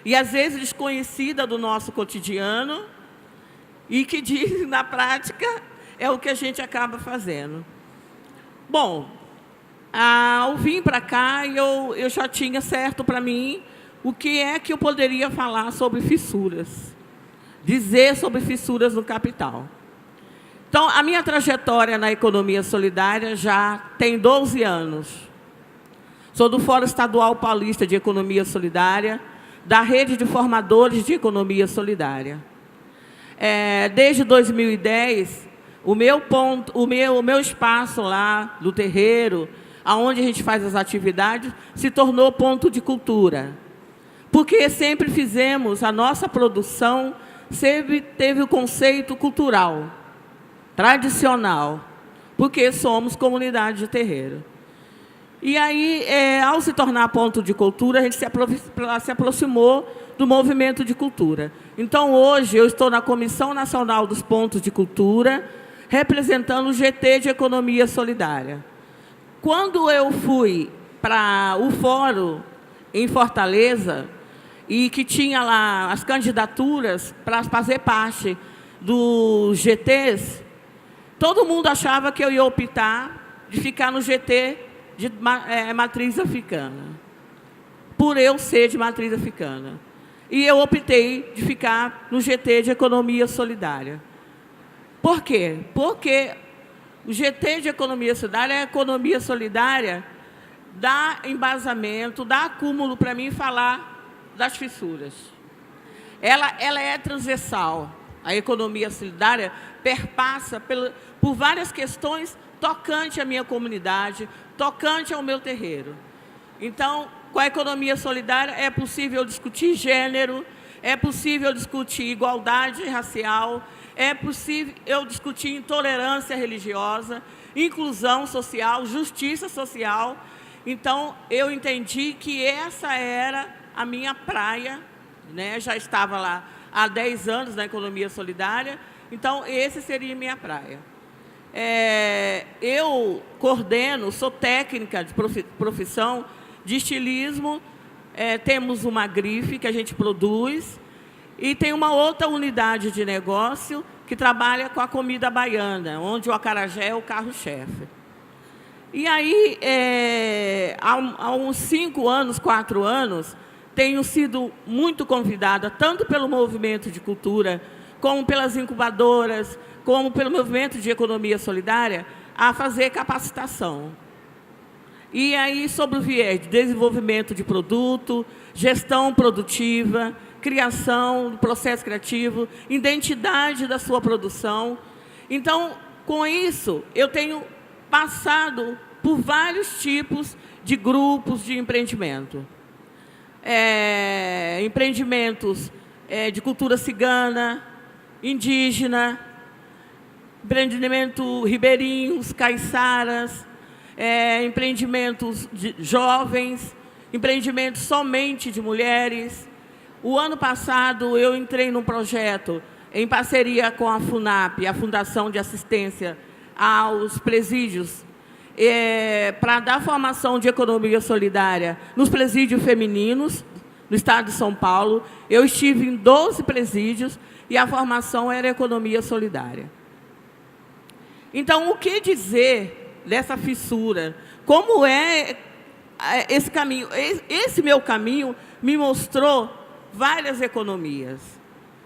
e, às vezes, desconhecidas do nosso cotidiano e que, na prática, é o que a gente acaba fazendo. Bom, ao vir para cá, eu já tinha certo para mim o que é que eu poderia falar sobre fissuras, dizer sobre fissuras no capital. Então, a minha trajetória na economia solidária já tem 12 anos. Sou do Fórum Estadual Paulista de Economia Solidária, da Rede de Formadores de Economia Solidária. Desde 2010, o meu espaço lá do terreiro, onde a gente faz as atividades, se tornou ponto de cultura. Porque sempre fizemos, a nossa produção sempre teve o conceito cultural, tradicional, porque somos comunidade de terreiro. E aí, ao se tornar ponto de cultura, a gente se aproximou do movimento de cultura. Então, hoje, eu estou na Comissão Nacional dos Pontos de Cultura, representando o GT de Economia Solidária. Quando eu fui para o fórum em Fortaleza, e que tinha lá as candidaturas para fazer parte dos GTs, todo mundo achava que eu ia optar de ficar no GT de matriz africana, por eu ser de matriz africana. E eu optei de ficar no GT de Economia Solidária. Por quê? Porque o GT de Economia Solidária é a economia solidária, dá embasamento, dá acúmulo para mim falar das fissuras. Ela é transversal. A economia solidária perpassa por várias questões tocante à minha comunidade, tocante ao meu terreiro. Então, com a economia solidária é possível discutir gênero, é possível discutir igualdade racial, é possível eu discutir intolerância religiosa, inclusão social, justiça social. Então, eu entendi que essa era a minha praia, né? Já estava lá há 10 anos na economia solidária, então esse seria a minha praia. Eu coordeno, sou técnica de profissão de estilismo, temos uma grife que a gente produz, e tem uma outra unidade de negócio que trabalha com a comida baiana, onde o acarajé é o carro-chefe. E aí, há uns 5 anos, 4 anos, tenho sido muito convidada, tanto pelo movimento de cultura, como pelas incubadoras, como pelo movimento de economia solidária, a fazer capacitação. E aí, sobre o viés de desenvolvimento de produto, gestão produtiva, criação, processo criativo, identidade da sua produção. Então, com isso, eu tenho passado por vários tipos de grupos de empreendimento. Empreendimentos de cultura cigana, indígena, empreendimento ribeirinhos, caiçaras, empreendimentos de jovens, empreendimentos somente de mulheres. O ano passado, eu entrei num projeto em parceria com a FUNAP, a Fundação de Assistência aos Presídios, para dar formação de economia solidária nos presídios femininos, no estado de São Paulo. Eu estive em 12 presídios e a formação era economia solidária. Então, o que dizer dessa fissura? Como é esse caminho? Esse meu caminho me mostrou várias economias,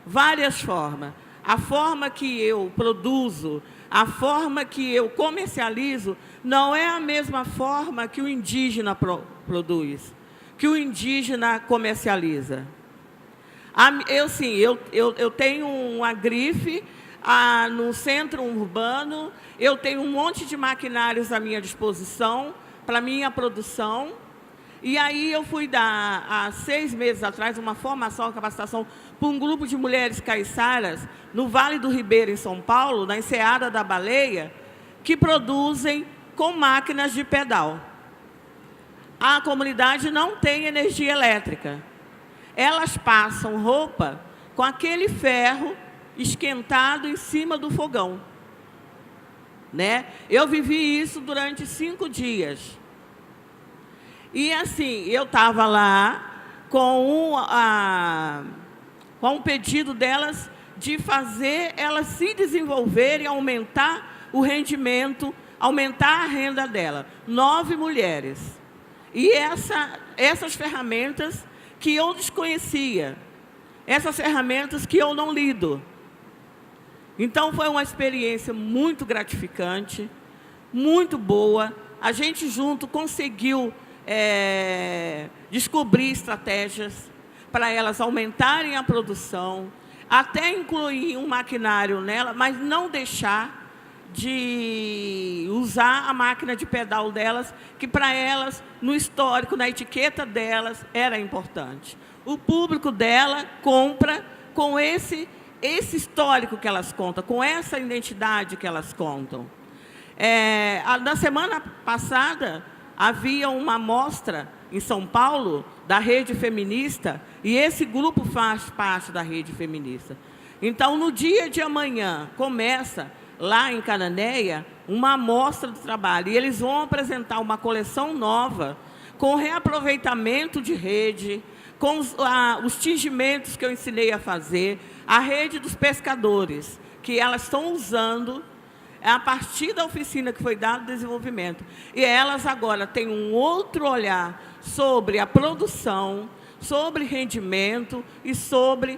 várias formas. A forma que eu produzo, a forma que eu comercializo, não é a mesma forma que o indígena produz, que o indígena comercializa. Eu tenho uma grife no centro urbano, eu tenho um monte de maquinários à minha disposição para minha produção. E aí eu fui dar, há 6 meses atrás, uma formação, uma capacitação para um grupo de mulheres caiçaras no Vale do Ribeira, em São Paulo, na Enseada da Baleia, que produzem com máquinas de pedal. A comunidade não tem energia elétrica. Elas passam roupa com aquele ferro esquentado em cima do fogão, né? Eu vivi isso durante 5 dias. E assim, eu estava lá com um pedido delas de fazer elas se desenvolverem, aumentar o rendimento, aumentar a renda dela. 9 mulheres. E essas ferramentas que eu desconhecia, essas ferramentas que eu não lido. Então, foi uma experiência muito gratificante, muito boa. A gente junto conseguiu descobrir estratégias para elas aumentarem a produção, até incluir um maquinário nela, mas não deixar de usar a máquina de pedal delas, que para elas, no histórico, na etiqueta delas, era importante. O público dela compra com esse histórico que elas contam, com essa identidade que elas contam. Na semana passada, havia uma mostra em São Paulo da Rede Feminista, e esse grupo faz parte da Rede Feminista. Então, no dia de amanhã, começa, lá em Cananéia, uma amostra de trabalho, e eles vão apresentar uma coleção nova, com reaproveitamento de rede, com os tingimentos que eu ensinei a fazer, a rede dos pescadores, que elas estão usando a partir da oficina que foi dada de desenvolvimento. E elas agora têm um outro olhar sobre a produção, sobre rendimento e sobre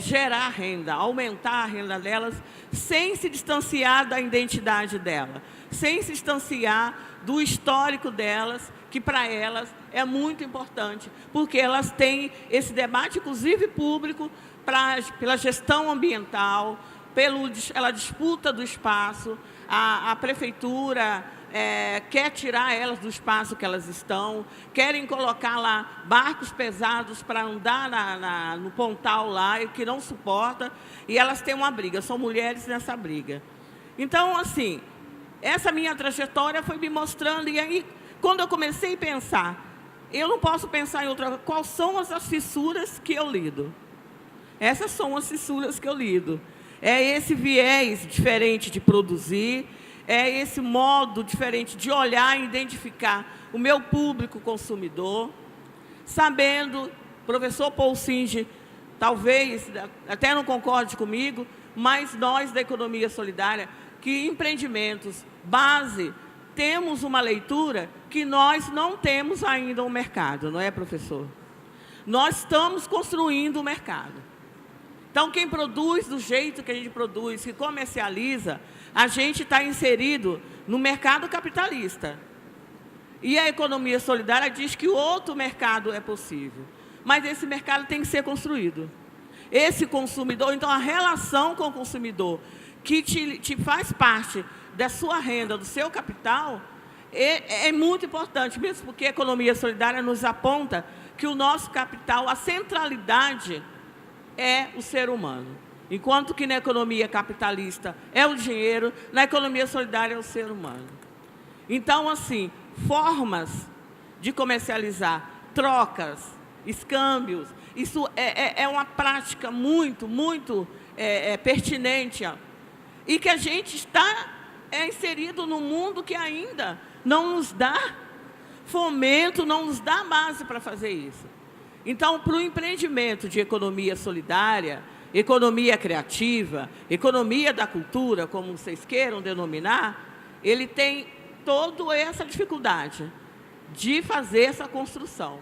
gerar renda, aumentar a renda delas, sem se distanciar da identidade dela, sem se distanciar do histórico delas, que para elas é muito importante, porque elas têm esse debate, inclusive público, pela gestão ambiental, pela disputa do espaço. A prefeitura quer tirar elas do espaço que elas estão, querem colocar lá barcos pesados para andar no pontal lá, que não suporta, e elas têm uma briga, são mulheres nessa briga. Então, assim, essa minha trajetória foi me mostrando, e aí, quando eu comecei a pensar, eu não posso pensar em outra coisa, quais são as fissuras que eu lido? Essas são as fissuras que eu lido. É esse viés diferente de produzir, é esse modo diferente de olhar e identificar o meu público consumidor, sabendo, professor Paul Singer, talvez até não concorde comigo, mas nós da economia solidária, que empreendimentos, base, temos uma leitura que nós não temos ainda um mercado, não é, professor? Nós estamos construindo o mercado. Então, quem produz do jeito que a gente produz, que comercializa, a gente está inserido no mercado capitalista. E a economia solidária diz que outro mercado é possível. Mas esse mercado tem que ser construído. Esse consumidor, então, a relação com o consumidor, que te faz parte da sua renda, do seu capital, é muito importante, mesmo porque a economia solidária nos aponta que o nosso capital, a centralidade é o ser humano. Enquanto que na economia capitalista é o dinheiro, na economia solidária é o ser humano. Então, assim, formas de comercializar, trocas, escâmbios, isso é uma prática muito pertinente, e que a gente está inserido num mundo que ainda não nos dá fomento, não nos dá base para fazer isso. Então, para o empreendimento de economia solidária, economia criativa, economia da cultura, como vocês queiram denominar, ele tem toda essa dificuldade de fazer essa construção.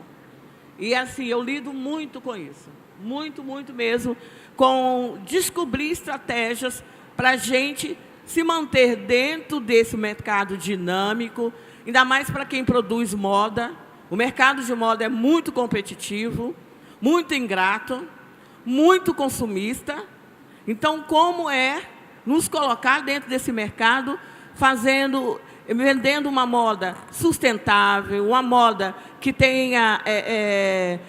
E, assim, eu lido muito com isso, muito mesmo, com descobrir estratégias para a gente se manter dentro desse mercado dinâmico, ainda mais para quem produz moda. O mercado de moda é muito competitivo, muito ingrato, muito consumista. Então, como é nos colocar dentro desse mercado, vendendo uma moda sustentável, uma moda que tenha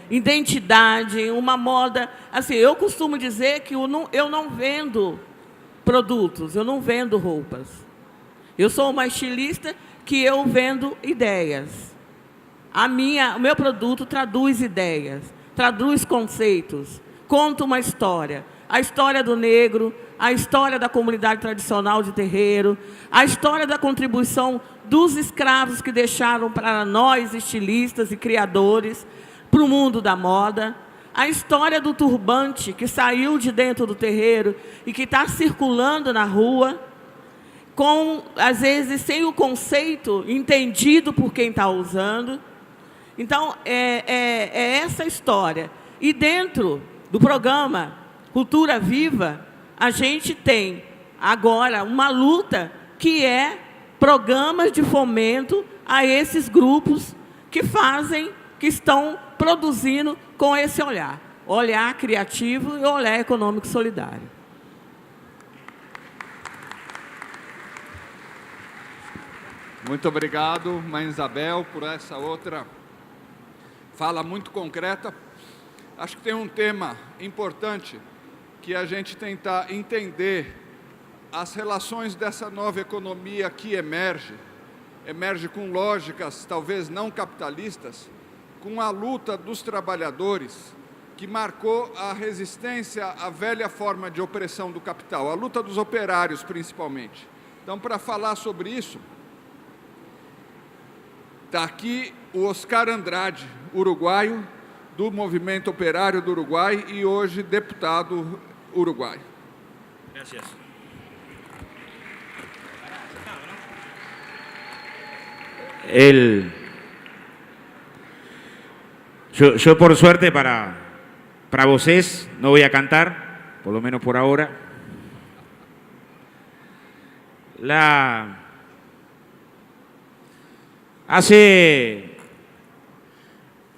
identidade, uma moda... Assim, eu costumo dizer que eu não vendo produtos, eu não vendo roupas. Eu sou uma estilista que eu vendo ideias. O meu produto traduz ideias, traduz conceitos, conta uma história. A história do negro, a história da comunidade tradicional de terreiro, a história da contribuição dos escravos que deixaram para nós, estilistas e criadores, para o mundo da moda, a história do turbante que saiu de dentro do terreiro e que está circulando na rua, às vezes sem o conceito entendido por quem está usando. Então, é essa história. E dentro do programa Cultura Viva, a gente tem agora uma luta que é programas de fomento a esses grupos que estão produzindo com esse olhar criativo e olhar econômico solidário. Muito obrigado, Mãe Isabel, por essa outra fala muito concreta. Acho que tem um tema importante que a gente tentar entender as relações dessa nova economia que emerge com lógicas talvez não capitalistas, com a luta dos trabalhadores, que marcou a resistência à velha forma de opressão do capital, a luta dos operários principalmente. Então, para falar sobre isso, está aqui o Oscar Andrade, uruguaio, do Movimento Operário do Uruguai e hoje deputado uruguaio. Gracias. Yo por suerte para vocês no voy a cantar, por lo menos por ahora. Hace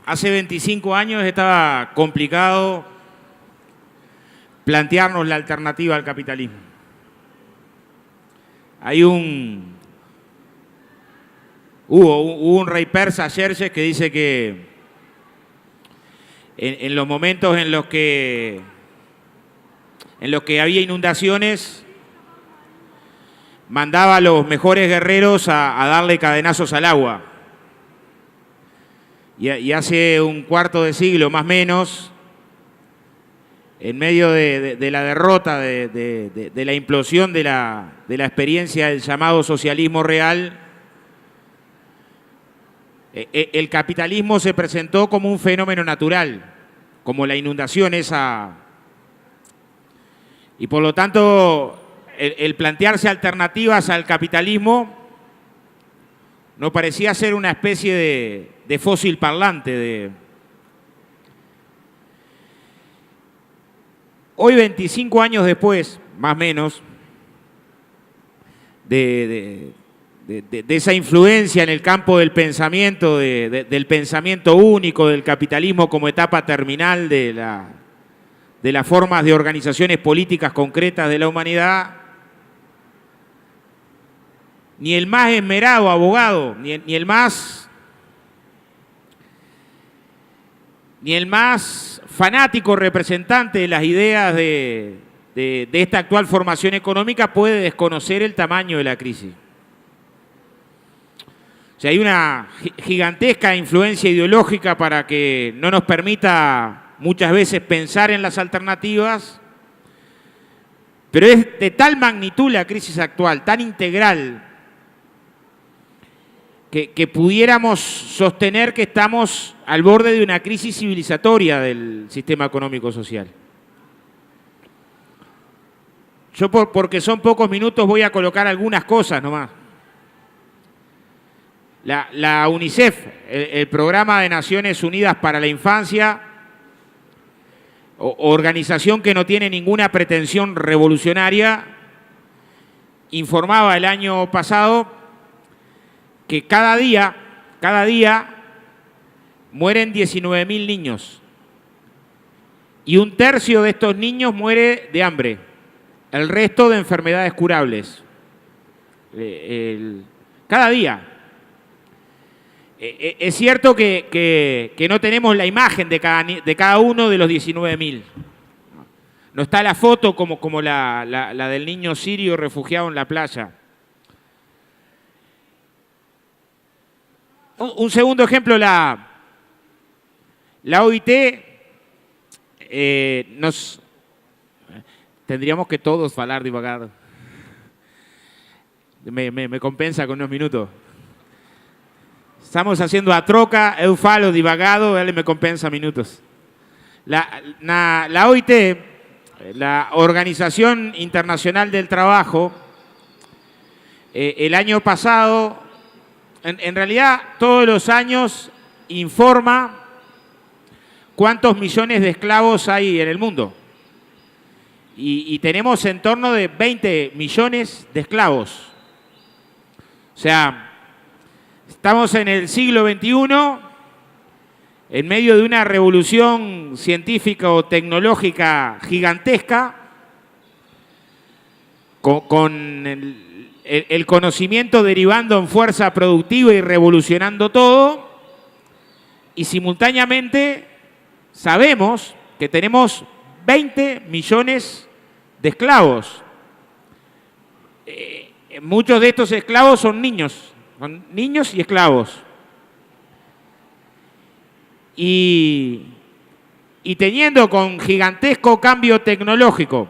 25 años estaba complicado plantearnos la alternativa al capitalismo. Hubo un rey persa, Xerxes, que dice que en los momentos en los que había inundaciones, mandaba a los mejores guerreros a darle cadenazos al agua. Y hace un cuarto de siglo, más o menos, en medio de la derrota, de la implosión de la experiencia del llamado socialismo real, el capitalismo se presentó como un fenómeno natural, como la inundación esa. Y por lo tanto, el plantearse alternativas al capitalismo no parecía ser una especie de fósil parlante. Hoy, 25 años después, más o menos, de esa influencia en el campo del pensamiento, del pensamiento único, del capitalismo como etapa terminal de las formas de organizaciones políticas concretas de la humanidad, ni el más esmerado abogado, ni el más fanático representante de las ideas de esta actual formación económica puede desconocer el tamaño de la crisis. O sea, hay una gigantesca influencia ideológica para que no nos permita muchas veces pensar en las alternativas, pero es de tal magnitud la crisis actual, tan integral, que pudiéramos sostener que estamos al borde de una crisis civilizatoria del sistema económico-social. Yo, porque son pocos minutos, voy a colocar algunas cosas nomás. La UNICEF, el Programa de Naciones Unidas para la Infancia, organización que no tiene ninguna pretensión revolucionaria, informaba el año pasado que cada día mueren 19.000 niños y 1/3 de estos niños muere de hambre. El resto de enfermedades curables. Cada día. Es cierto que no tenemos la imagen de cada uno de los 19.000. No está la foto como la del niño sirio refugiado en la playa. Un segundo ejemplo, la OIT tendríamos que todos hablar devagar. Me compensa con unos minutos. Estamos haciendo a troca, eu falo divagado, él me compensa minutos. La OIT, la Organización Internacional del Trabajo, el año pasado, en realidad todos los años informa cuántos millones de esclavos hay en el mundo. Y tenemos en torno de 20 millones de esclavos. O sea, estamos en el siglo XXI, en medio de una revolución científica o tecnológica gigantesca, con el conocimiento derivando en fuerza productiva y revolucionando todo, y simultáneamente sabemos que tenemos 20 millones de esclavos. Muchos de estos esclavos son niños y esclavos. Y teniendo con gigantesco cambio tecnológico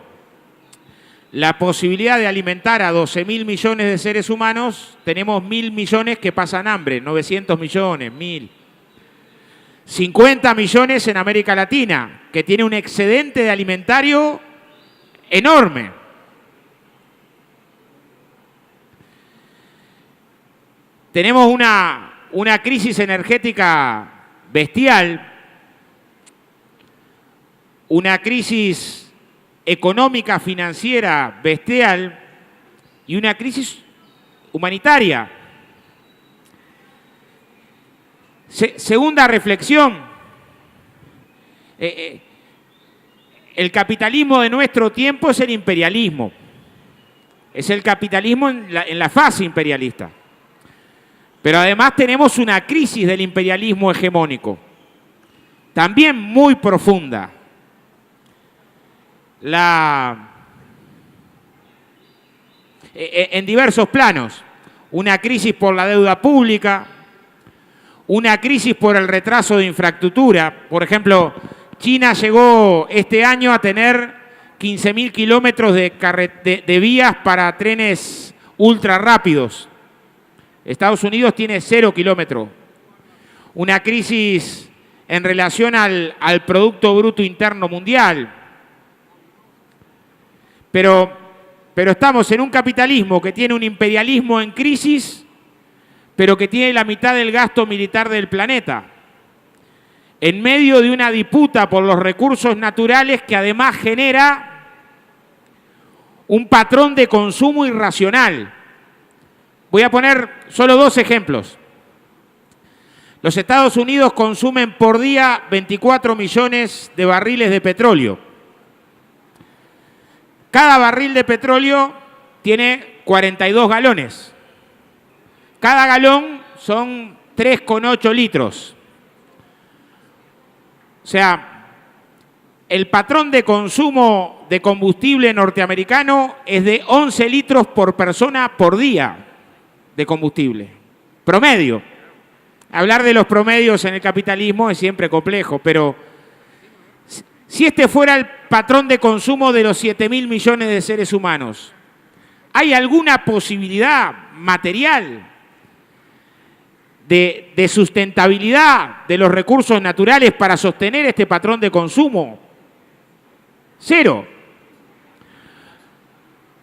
la posibilidad de alimentar a 12.000 millones de seres humanos, tenemos 1.000 millones que pasan hambre, 900 millones, 1.000. 50 millones en América Latina, que tiene un excedente de alimentario enorme. Tenemos una crisis energética bestial, una crisis económica, financiera bestial y una crisis humanitaria. Segunda reflexión. El capitalismo de nuestro tiempo es el imperialismo. Es el capitalismo en la fase imperialista. Pero además tenemos una crisis del imperialismo hegemónico, también muy profunda. En diversos planos. Una crisis por la deuda pública, una crisis por el retraso de infraestructura. Por ejemplo, China llegó este año a tener 15.000 kilómetros de vías para trenes ultra rápidos. Estados Unidos tiene 0 kilómetros. Una crisis en relación al Producto Bruto Interno Mundial. Pero estamos en un capitalismo que tiene un imperialismo en crisis, pero que tiene la mitad del gasto militar del planeta. En medio de una disputa por los recursos naturales que además genera un patrón de consumo irracional. Voy a poner solo 2 ejemplos. Los Estados Unidos consumen por día 24 millones de barriles de petróleo. Cada barril de petróleo tiene 42 galones. Cada galón son 3,8 litros. O sea, el patrón de consumo de combustible norteamericano es de 11 litros por persona por día de combustible. Promedio. Hablar de los promedios en el capitalismo es siempre complejo, pero si este fuera el patrón de consumo de los 7.000 millones de seres humanos, ¿hay alguna posibilidad material de sustentabilidad de los recursos naturales para sostener este patrón de consumo? 0.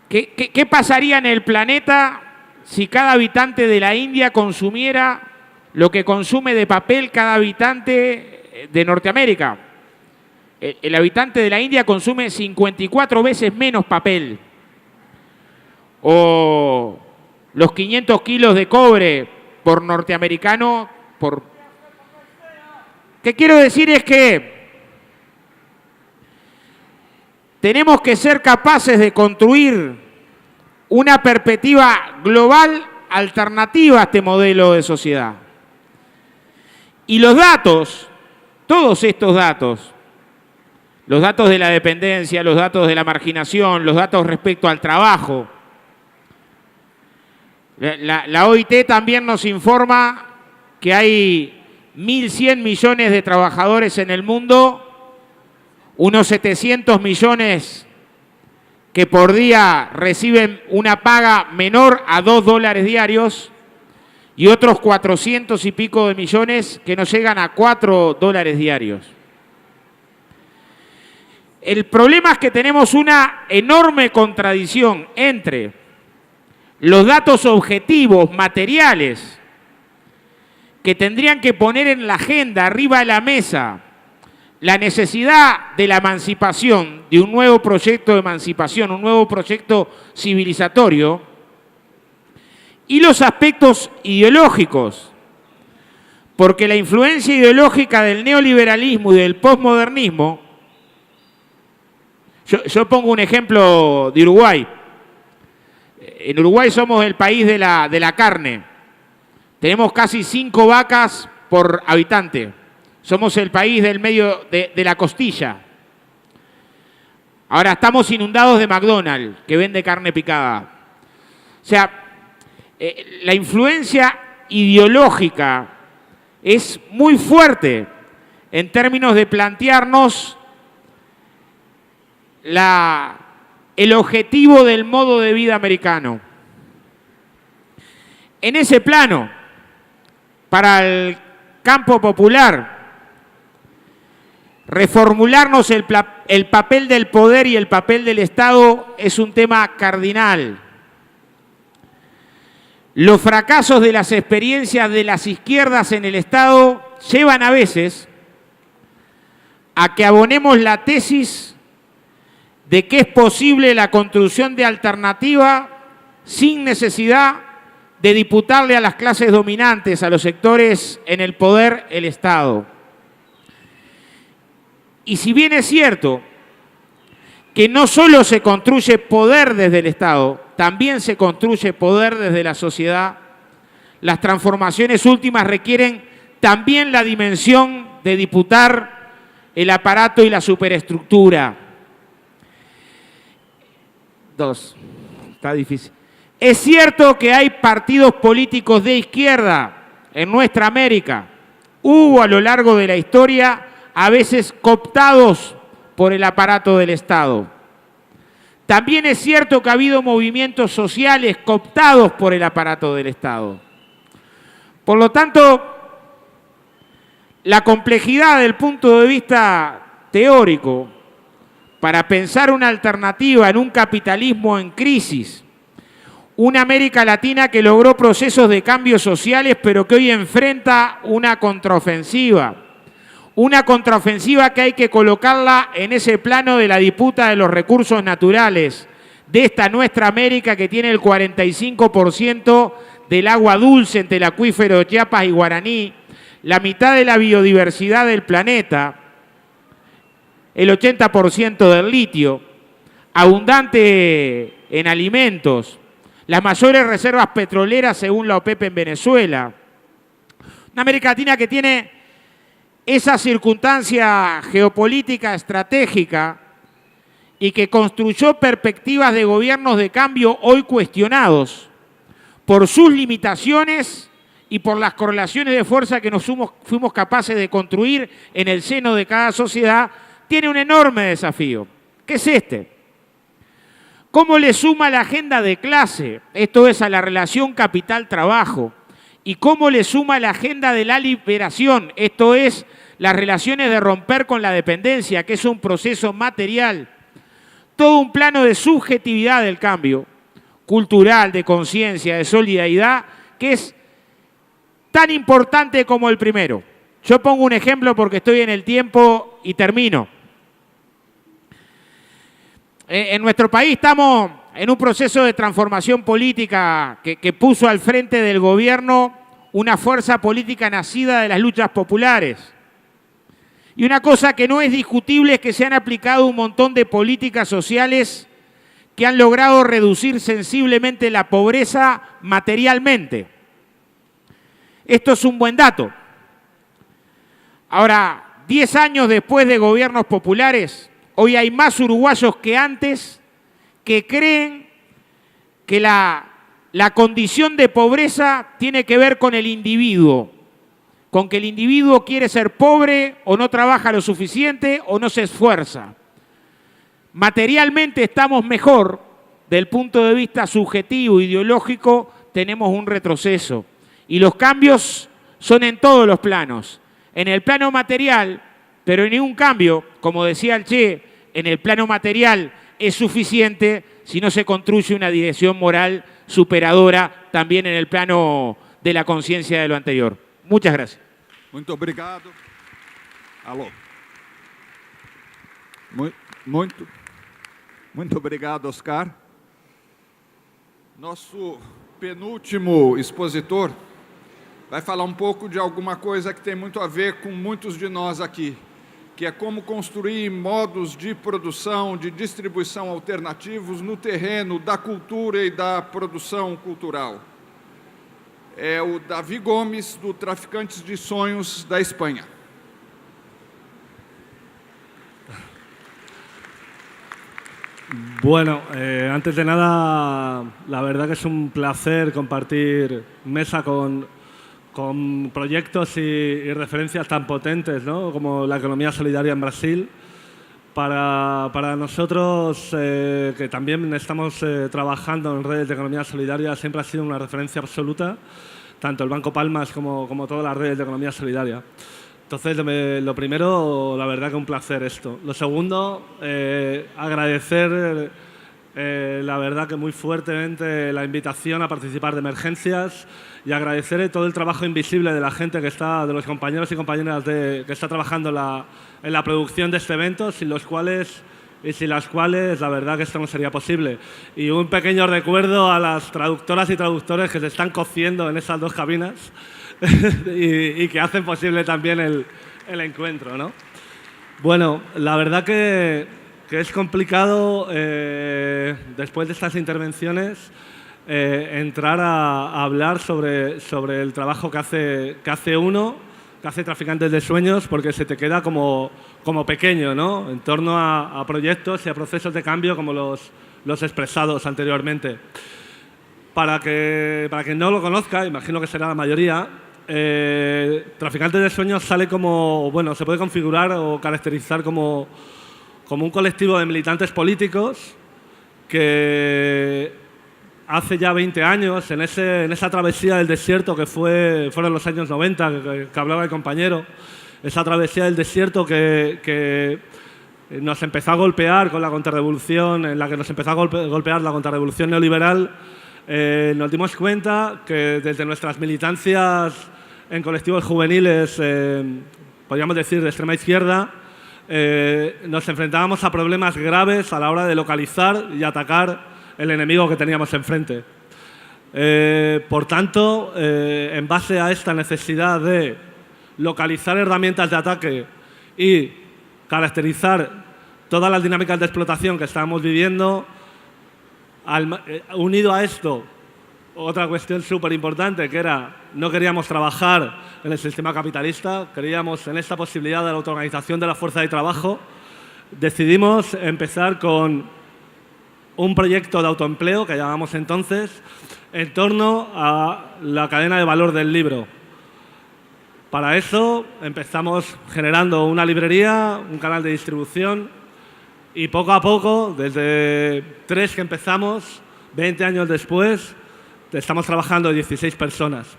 ¿Qué pasaría en el planeta si cada habitante de la India consumiera lo que consume de papel cada habitante de Norteamérica? El habitante de la India consume 54 veces menos papel. O los 500 kilos de cobre por norteamericano. ¿Qué quiero decir? Es que tenemos que ser capaces de construir una perspectiva global alternativa a este modelo de sociedad. Y los datos, todos estos datos, los datos de la dependencia, los datos de la marginación, los datos respecto al trabajo, la OIT también nos informa que hay 1.100 millones de trabajadores en el mundo, unos 700 millones que por día reciben una paga menor a $2 diarios y otros 400 y pico de millones que no llegan a $4 diarios. El problema es que tenemos una enorme contradicción entre los datos objetivos, materiales, que tendrían que poner en la agenda, arriba de la mesa, la necesidad de la emancipación, de un nuevo proyecto de emancipación, un nuevo proyecto civilizatorio, y los aspectos ideológicos, porque la influencia ideológica del neoliberalismo y del posmodernismo, yo pongo un ejemplo de Uruguay. En Uruguay somos el país de la carne. Tenemos casi 5 vacas por habitante. Somos el país del medio de la costilla. Ahora estamos inundados de McDonald's, que vende carne picada. O sea, la influencia ideológica es muy fuerte en términos de plantearnos el objetivo del modo de vida americano. En ese plano, para el campo popular, reformularnos el papel del poder y el papel del Estado es un tema cardinal. Los fracasos de las experiencias de las izquierdas en el Estado llevan a veces a que abonemos la tesis de que es posible la construcción de alternativa sin necesidad de diputarle a las clases dominantes, a los sectores en el poder, el Estado. Y si bien es cierto que no solo se construye poder desde el Estado, también se construye poder desde la sociedad, las transformaciones últimas requieren también la dimensión de diputar el aparato y la superestructura. 2. Está difícil. Es cierto que hay partidos políticos de izquierda en nuestra América. Hubo a lo largo de la historia a veces cooptados por el aparato del Estado. También es cierto que ha habido movimientos sociales cooptados por el aparato del Estado. Por lo tanto, la complejidad del punto de vista teórico para pensar una alternativa en un capitalismo en crisis, una América Latina que logró procesos de cambios sociales pero que hoy enfrenta una contraofensiva que hay que colocarla en ese plano de la disputa de los recursos naturales de esta nuestra América que tiene el 45% del agua dulce entre el acuífero de Chiapas y Guaraní, la mitad de la biodiversidad del planeta, el 80% del litio, abundante en alimentos, las mayores reservas petroleras según la OPEP en Venezuela. Una América Latina que tiene esa circunstancia geopolítica estratégica y que construyó perspectivas de gobiernos de cambio hoy cuestionados por sus limitaciones y por las correlaciones de fuerza que nos fuimos capaces de construir en el seno de cada sociedad, tiene un enorme desafío, que es este. ¿Cómo le suma la agenda de clase, esto es a la relación capital-trabajo, y cómo le suma la agenda de la liberación, esto es las relaciones de romper con la dependencia, que es un proceso material, todo un plano de subjetividad del cambio, cultural, de conciencia, de solidaridad, que es tan importante como el primero? Yo pongo un ejemplo porque estoy en el tiempo y termino. En nuestro país estamos en un proceso de transformación política que puso al frente del gobierno una fuerza política nacida de las luchas populares, Y una cosa que no es discutible es que se han aplicado un montón de políticas sociales que han logrado reducir sensiblemente la pobreza materialmente. Esto es un buen dato. Ahora, 10 años después de gobiernos populares, hoy hay más uruguayos que antes que creen que la condición de pobreza tiene que ver con el individuo, con que el individuo quiere ser pobre o no trabaja lo suficiente o no se esfuerza. Materialmente estamos mejor, del punto de vista subjetivo, ideológico, tenemos un retroceso. Y los cambios son en todos los planos. En el plano material, pero ningún cambio, como decía el Che, en el plano material es suficiente si no se construye una dirección moral superadora también en el plano de la conciencia de lo anterior. Muchas gracias. Muito obrigado. Alô. Muito obrigado, Oscar. Nosso penúltimo expositor vai falar um pouco de alguma coisa que tem muito a ver com muitos de nós aqui, que é como construir modos de produção, de distribuição alternativos no terreno da cultura e da produção cultural. É o Davi Gomes, do Traficantes de Sonhos, da Espanha. Bueno, antes de nada, la verdad que es un placer compartir mesa con proyectos y referencias tan potentes, ¿no?, como la economía solidaria en Brasil. Para nosotros, que también estamos trabajando en redes de economía solidaria, siempre ha sido una referencia absoluta, tanto el Banco Palmas como todas las redes de economía solidaria. Entonces, lo primero, la verdad que un placer esto. Lo segundo, agradecer, la verdad que muy fuertemente, la invitación a participar de emergencias y agradecer todo el trabajo invisible de la gente que está, de los compañeros y compañeras que está trabajando en la producción de este evento, sin las cuales, la verdad que esto no sería posible. Y un pequeño recuerdo a las traductoras y traductores que se están cociendo en esas dos cabinas y que hacen posible también el encuentro, ¿no? Bueno, la verdad que es complicado, después de estas intervenciones, entrar a hablar sobre el trabajo que hace Traficantes de Sueños, porque se te queda como pequeño, ¿no?, en torno a proyectos y a procesos de cambio como los expresados anteriormente. Para que no lo conozca, imagino que será la mayoría, Traficantes de Sueños sale como, bueno, se puede configurar o caracterizar como un colectivo de militantes políticos que hace ya 20 años, en esa travesía del desierto que fueron los años 90, que hablaba el compañero, esa travesía del desierto que nos empezó a golpear con la contrarrevolución, en la que nos empezó a golpear la contrarrevolución neoliberal, nos dimos cuenta que desde nuestras militancias en colectivos juveniles, podríamos decir de extrema izquierda, nos enfrentábamos a problemas graves a la hora de localizar y atacar el enemigo que teníamos enfrente. Por tanto, en base a esta necesidad de localizar herramientas de ataque y caracterizar todas las dinámicas de explotación que estábamos viviendo, unido a esto, otra cuestión súper importante, que era, no queríamos trabajar en el sistema capitalista, creíamos en esta posibilidad de la autoorganización de la fuerza de trabajo, decidimos empezar con un proyecto de autoempleo, que llamamos entonces, en torno a la cadena de valor del libro. Para eso empezamos generando una librería, un canal de distribución, y poco a poco, desde 3 que empezamos, 20 años después, estamos trabajando 16 personas.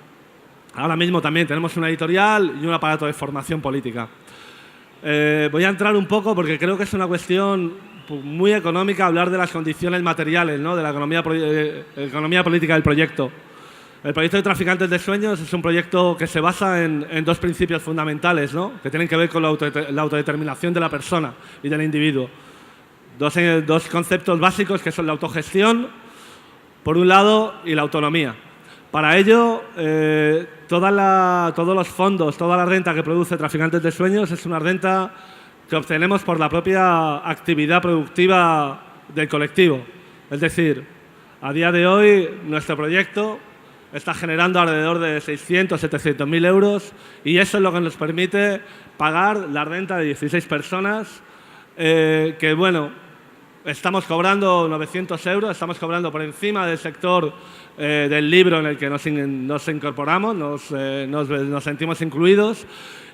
Ahora mismo también tenemos una editorial y un aparato de formación política. Voy a entrar un poco porque creo que es una cuestión muy económica hablar de las condiciones materiales, ¿no?, de la economía política del proyecto. El proyecto de Traficantes de Sueños es un proyecto que se basa en 2 principios fundamentales, ¿no?, que tienen que ver con la autodeterminación de la persona y del individuo. Dos conceptos básicos que son la autogestión, por un lado, y la autonomía. Para ello, todos los fondos, toda la renta que produce Traficantes de Sueños es una renta que obtenemos por la propia actividad productiva del colectivo. Es decir, a día de hoy nuestro proyecto está generando alrededor de 600, 700.000 euros y eso es lo que nos permite pagar la renta de 16 personas que, bueno, estamos cobrando 900 euros, estamos cobrando por encima del sector del libro en el que nos incorporamos, nos sentimos incluidos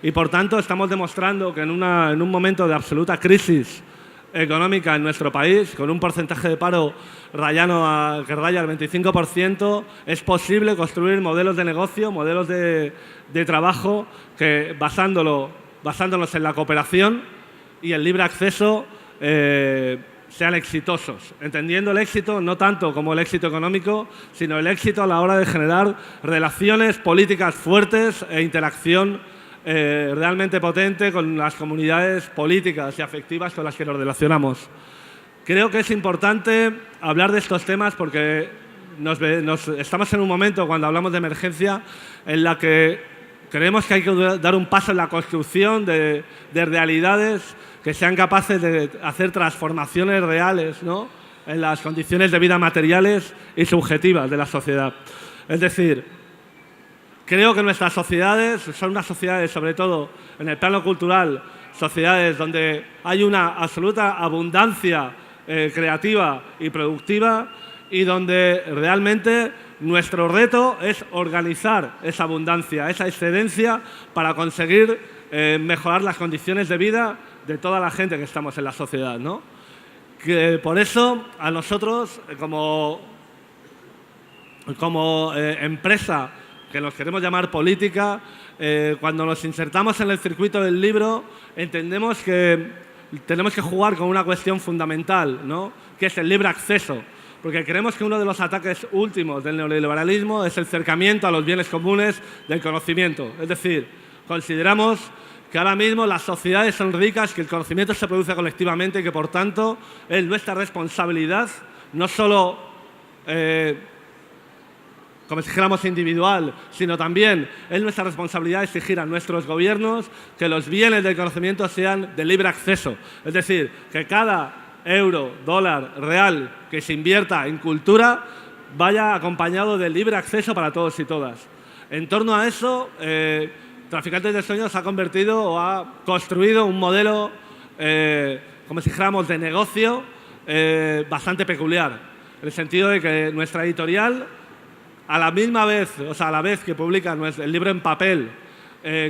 y, por tanto, estamos demostrando que en un momento de absoluta crisis económica en nuestro país, con un porcentaje de paro que raya el 25%, es posible construir modelos de negocio, modelos de trabajo que, basándonos en la cooperación y el libre acceso, sean exitosos, entendiendo el éxito no tanto como el éxito económico, sino el éxito a la hora de generar relaciones políticas fuertes e interacción realmente potente con las comunidades políticas y afectivas con las que nos relacionamos. Creo que es importante hablar de estos temas porque estamos en un momento, cuando hablamos de emergencia, en la que creemos que hay que dar un paso en la construcción de realidades que sean capaces de hacer transformaciones reales, ¿no?, en las condiciones de vida materiales y subjetivas de la sociedad. Es decir, creo que nuestras sociedades son unas sociedades, sobre todo en el plano cultural, sociedades donde hay una absoluta abundancia creativa y productiva y donde realmente nuestro reto es organizar esa abundancia, esa excedencia para conseguir mejorar las condiciones de vida de toda la gente que estamos en la sociedad, ¿no? Que por eso a nosotros como empresa que nos queremos llamar política, cuando nos insertamos en el circuito del libro entendemos que tenemos que jugar con una cuestión fundamental, ¿no?, que es el libre acceso, porque creemos que uno de los ataques últimos del neoliberalismo es el cercamiento a los bienes comunes del conocimiento. Es decir, consideramos que ahora mismo las sociedades son ricas, que el conocimiento se produce colectivamente y que, por tanto, es nuestra responsabilidad, no solo, como si dijéramos, individual, sino también es nuestra responsabilidad exigir a nuestros gobiernos que los bienes del conocimiento sean de libre acceso. Es decir, que cada euro, dólar, real que se invierta en cultura vaya acompañado de libre acceso para todos y todas. En torno a eso, Traficantes de Sueños ha convertido o ha construido un modelo, como si dijéramos, de negocio bastante peculiar, en el sentido de que nuestra editorial, a la vez que publica el libro en papel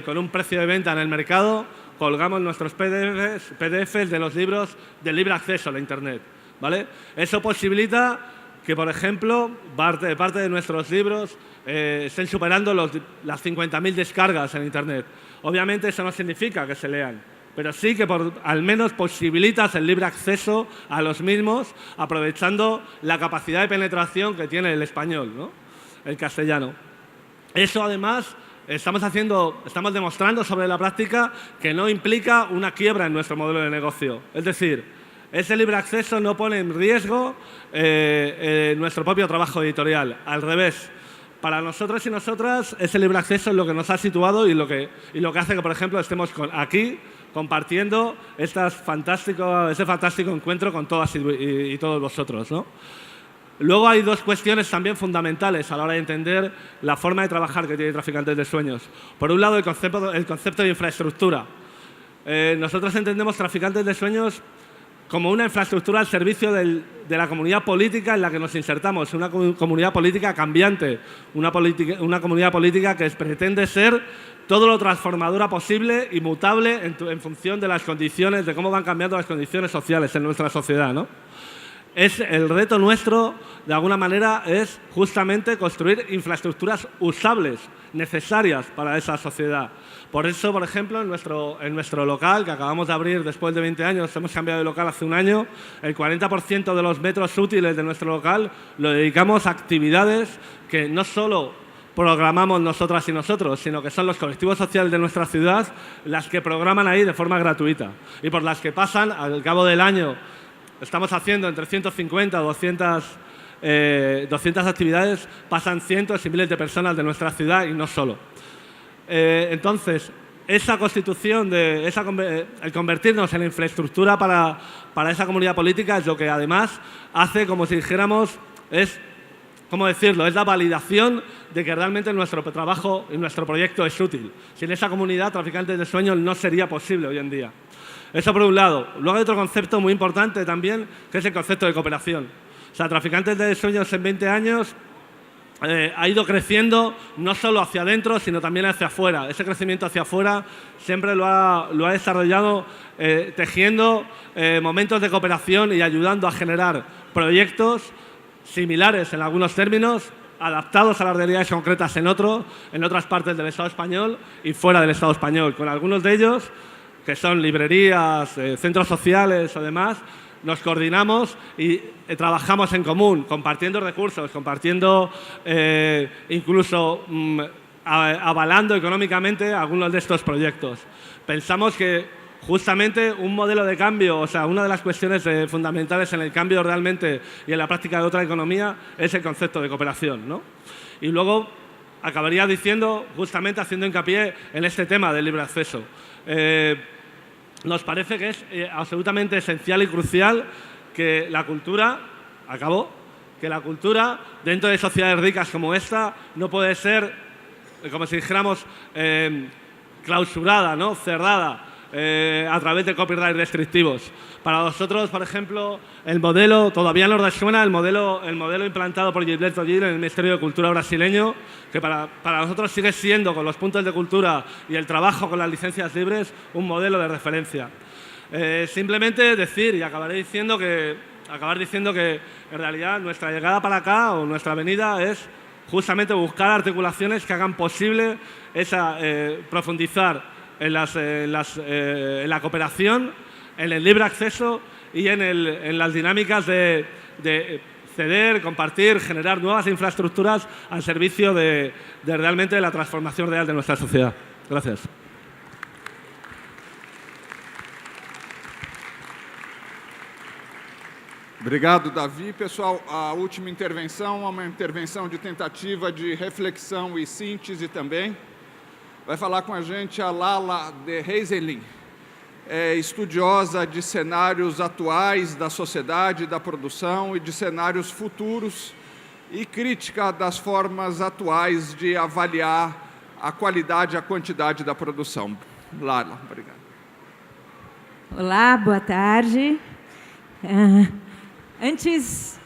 con un precio de venta en el mercado, colgamos nuestros PDFs de los libros de libre acceso a la Internet, ¿vale? Eso posibilita que, por ejemplo, parte de nuestros libros estén superando las 50.000 descargas en Internet. Obviamente eso no significa que se lean, pero sí que al menos posibilitas el libre acceso a los mismos, aprovechando la capacidad de penetración que tiene el español, ¿no?, el castellano. Eso, además, estamos demostrando sobre la práctica que no implica una quiebra en nuestro modelo de negocio. Es decir, ese libre acceso no pone en riesgo nuestro propio trabajo editorial. Al revés, para nosotros y nosotras, ese libre acceso es lo que nos ha situado y lo que hace que, por ejemplo, estemos aquí compartiendo ese fantástico encuentro con todas y todos vosotros, ¿no? Luego hay dos cuestiones también fundamentales a la hora de entender la forma de trabajar que tiene Traficantes de Sueños. Por un lado, el concepto de infraestructura. Nosotros entendemos Traficantes de Sueños como una infraestructura al servicio de la comunidad política en la que nos insertamos, una comunidad política cambiante, una comunidad política que pretende ser todo lo transformadora posible y mutable en función de las condiciones, de cómo van cambiando las condiciones sociales en nuestra sociedad, ¿no? El reto nuestro, de alguna manera, es justamente construir infraestructuras usables, necesarias para esa sociedad. Por eso, por ejemplo, en nuestro local, que acabamos de abrir después de 20 años, hemos cambiado de local hace un año, el 40% de los metros útiles de nuestro local lo dedicamos a actividades que no solo programamos nosotras y nosotros, sino que son los colectivos sociales de nuestra ciudad las que programan ahí de forma gratuita y por las que pasan, al cabo del año, estamos haciendo entre 150 o 200 200 actividades, pasan cientos y miles de personas de nuestra ciudad y no solo. Entonces, esa constitución, el convertirnos en la infraestructura para esa comunidad política es lo que además hace, como si dijéramos, ¿cómo decirlo? Es la validación de que realmente nuestro trabajo y nuestro proyecto es útil. Sin esa comunidad, Traficantes de Sueños no sería posible hoy en día. Eso por un lado. Luego hay otro concepto muy importante también, que es el concepto de cooperación. O sea, Traficantes de Sueños en 20 años ha ido creciendo no solo hacia adentro, sino también hacia afuera. Ese crecimiento hacia afuera siempre lo ha desarrollado tejiendo momentos de cooperación y ayudando a generar proyectos similares en algunos términos, adaptados a las realidades concretas en otras partes del Estado español y fuera del Estado español. Con algunos de ellos, que son librerías, centros sociales o demás, nos coordinamos y trabajamos en común, compartiendo recursos, compartiendo incluso avalando económicamente algunos de estos proyectos. Pensamos que justamente un modelo de cambio, o sea, una de las cuestiones fundamentales en el cambio realmente y en la práctica de otra economía es el concepto de cooperación, ¿no? Y luego acabaría diciendo, justamente haciendo hincapié en este tema del libre acceso. Nos parece que es absolutamente esencial y crucial que la cultura, que la cultura dentro de sociedades ricas como esta no puede ser, como si dijéramos, clausurada, ¿no? Cerrada a través de copyright restrictivos. Para nosotros, por ejemplo, el modelo, todavía nos resuena el modelo implantado por Gilberto Gil en el Ministerio de Cultura brasileño, que para nosotros sigue siendo, con los puntos de cultura y el trabajo con las licencias libres, un modelo de referencia. Simplemente decir, y acabar diciendo que en realidad nuestra llegada para acá o nuestra venida es justamente buscar articulaciones que hagan posible profundizar en la cooperación, en el libre acceso y en las dinámicas de ceder, compartir, generar nuevas infraestructuras al servicio de realmente la transformación real de nuestra sociedad. Gracias. Obrigado, Davi. Pessoal, a última intervenção é uma intervenção de tentativa de reflexão e síntese também. Vai falar com a gente a Lala de Heiselin, estudiosa de cenários atuais da sociedade, da produção e de cenários futuros e crítica das formas atuais de avaliar a qualidade e a quantidade da produção. Lala, obrigado. Olá, boa tarde. Antes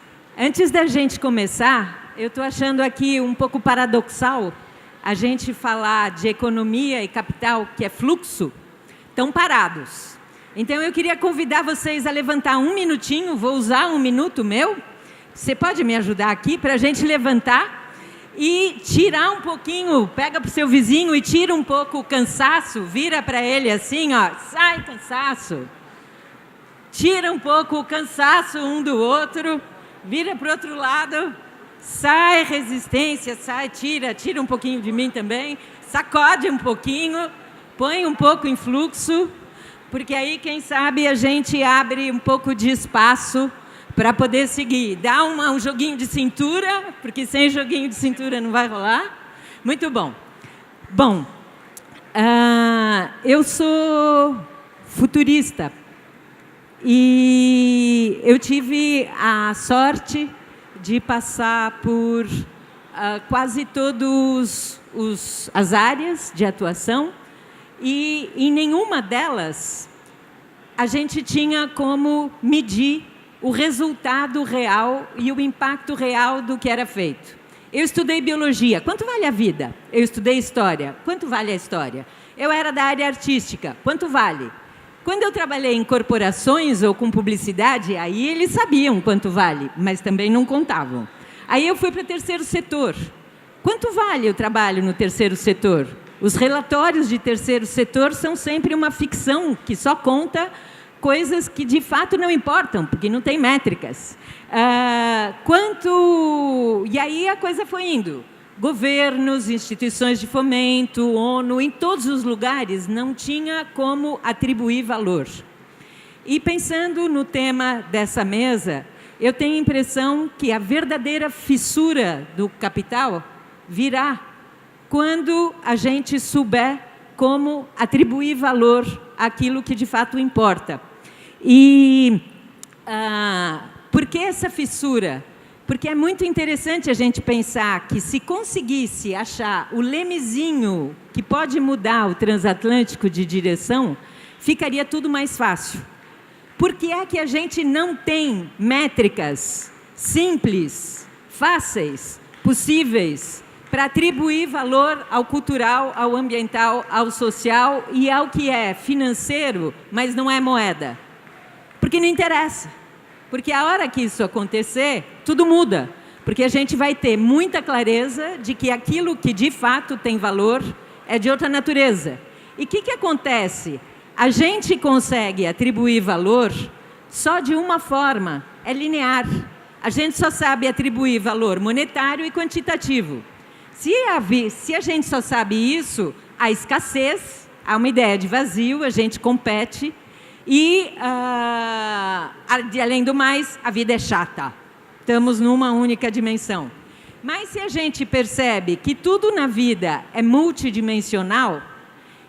da gente começar, eu estou achando aqui um pouco paradoxal a gente falar de economia e capital, que é fluxo, estão parados. Então, eu queria convidar vocês a levantar um minutinho, vou usar um minuto meu. Você pode me ajudar aqui para a gente levantar e tirar um pouquinho, pega para o seu vizinho e tira um pouco o cansaço, vira para ele assim, ó, sai cansaço. Tira um pouco o cansaço um do outro, vira para o outro lado. Sai resistência, sai, tira um pouquinho de mim também, sacode um pouquinho, põe um pouco em fluxo, porque aí, quem sabe, a gente abre um pouco de espaço para poder seguir. Dá um joguinho de cintura, porque sem joguinho de cintura não vai rolar. Muito bom. Bom, eu sou futurista e eu tive a sorte de passar por quase todas as áreas de atuação e em nenhuma delas a gente tinha como medir o resultado real e o impacto real do que era feito. Eu estudei biologia. Quanto vale a vida? Eu estudei história. Quanto vale a história? Eu era da área artística. Quanto vale? Quando eu trabalhei em corporações ou com publicidade, aí eles sabiam quanto vale, mas também não contavam. Aí eu fui para o terceiro setor. Quanto vale o trabalho no terceiro setor? Os relatórios de terceiro setor são sempre uma ficção que só conta coisas que de fato não importam, porque não tem métricas. E aí a coisa foi indo. Governos, instituições de fomento, ONU, em todos os lugares não tinha como atribuir valor. E pensando no tema dessa mesa, eu tenho a impressão que a verdadeira fissura do capital virá quando a gente souber como atribuir valor àquilo que de fato importa. E por que essa fissura? Porque é muito interessante a gente pensar que se conseguisse achar o lemezinho que pode mudar o transatlântico de direção, ficaria tudo mais fácil. Por que é que a gente não tem métricas simples, fáceis, possíveis, para atribuir valor ao cultural, ao ambiental, ao social e ao que é financeiro, mas não é moeda? Porque não interessa. Porque a hora que isso acontecer, tudo muda. Porque a gente vai ter muita clareza de que aquilo que de fato tem valor é de outra natureza. E o que acontece? A gente consegue atribuir valor só de uma forma, é linear. A gente só sabe atribuir valor monetário e quantitativo. Se a gente só sabe isso, há escassez, há uma ideia de vazio, a gente compete e, além do mais, a vida é chata. Estamos numa única dimensão. Mas se a gente percebe que tudo na vida é multidimensional,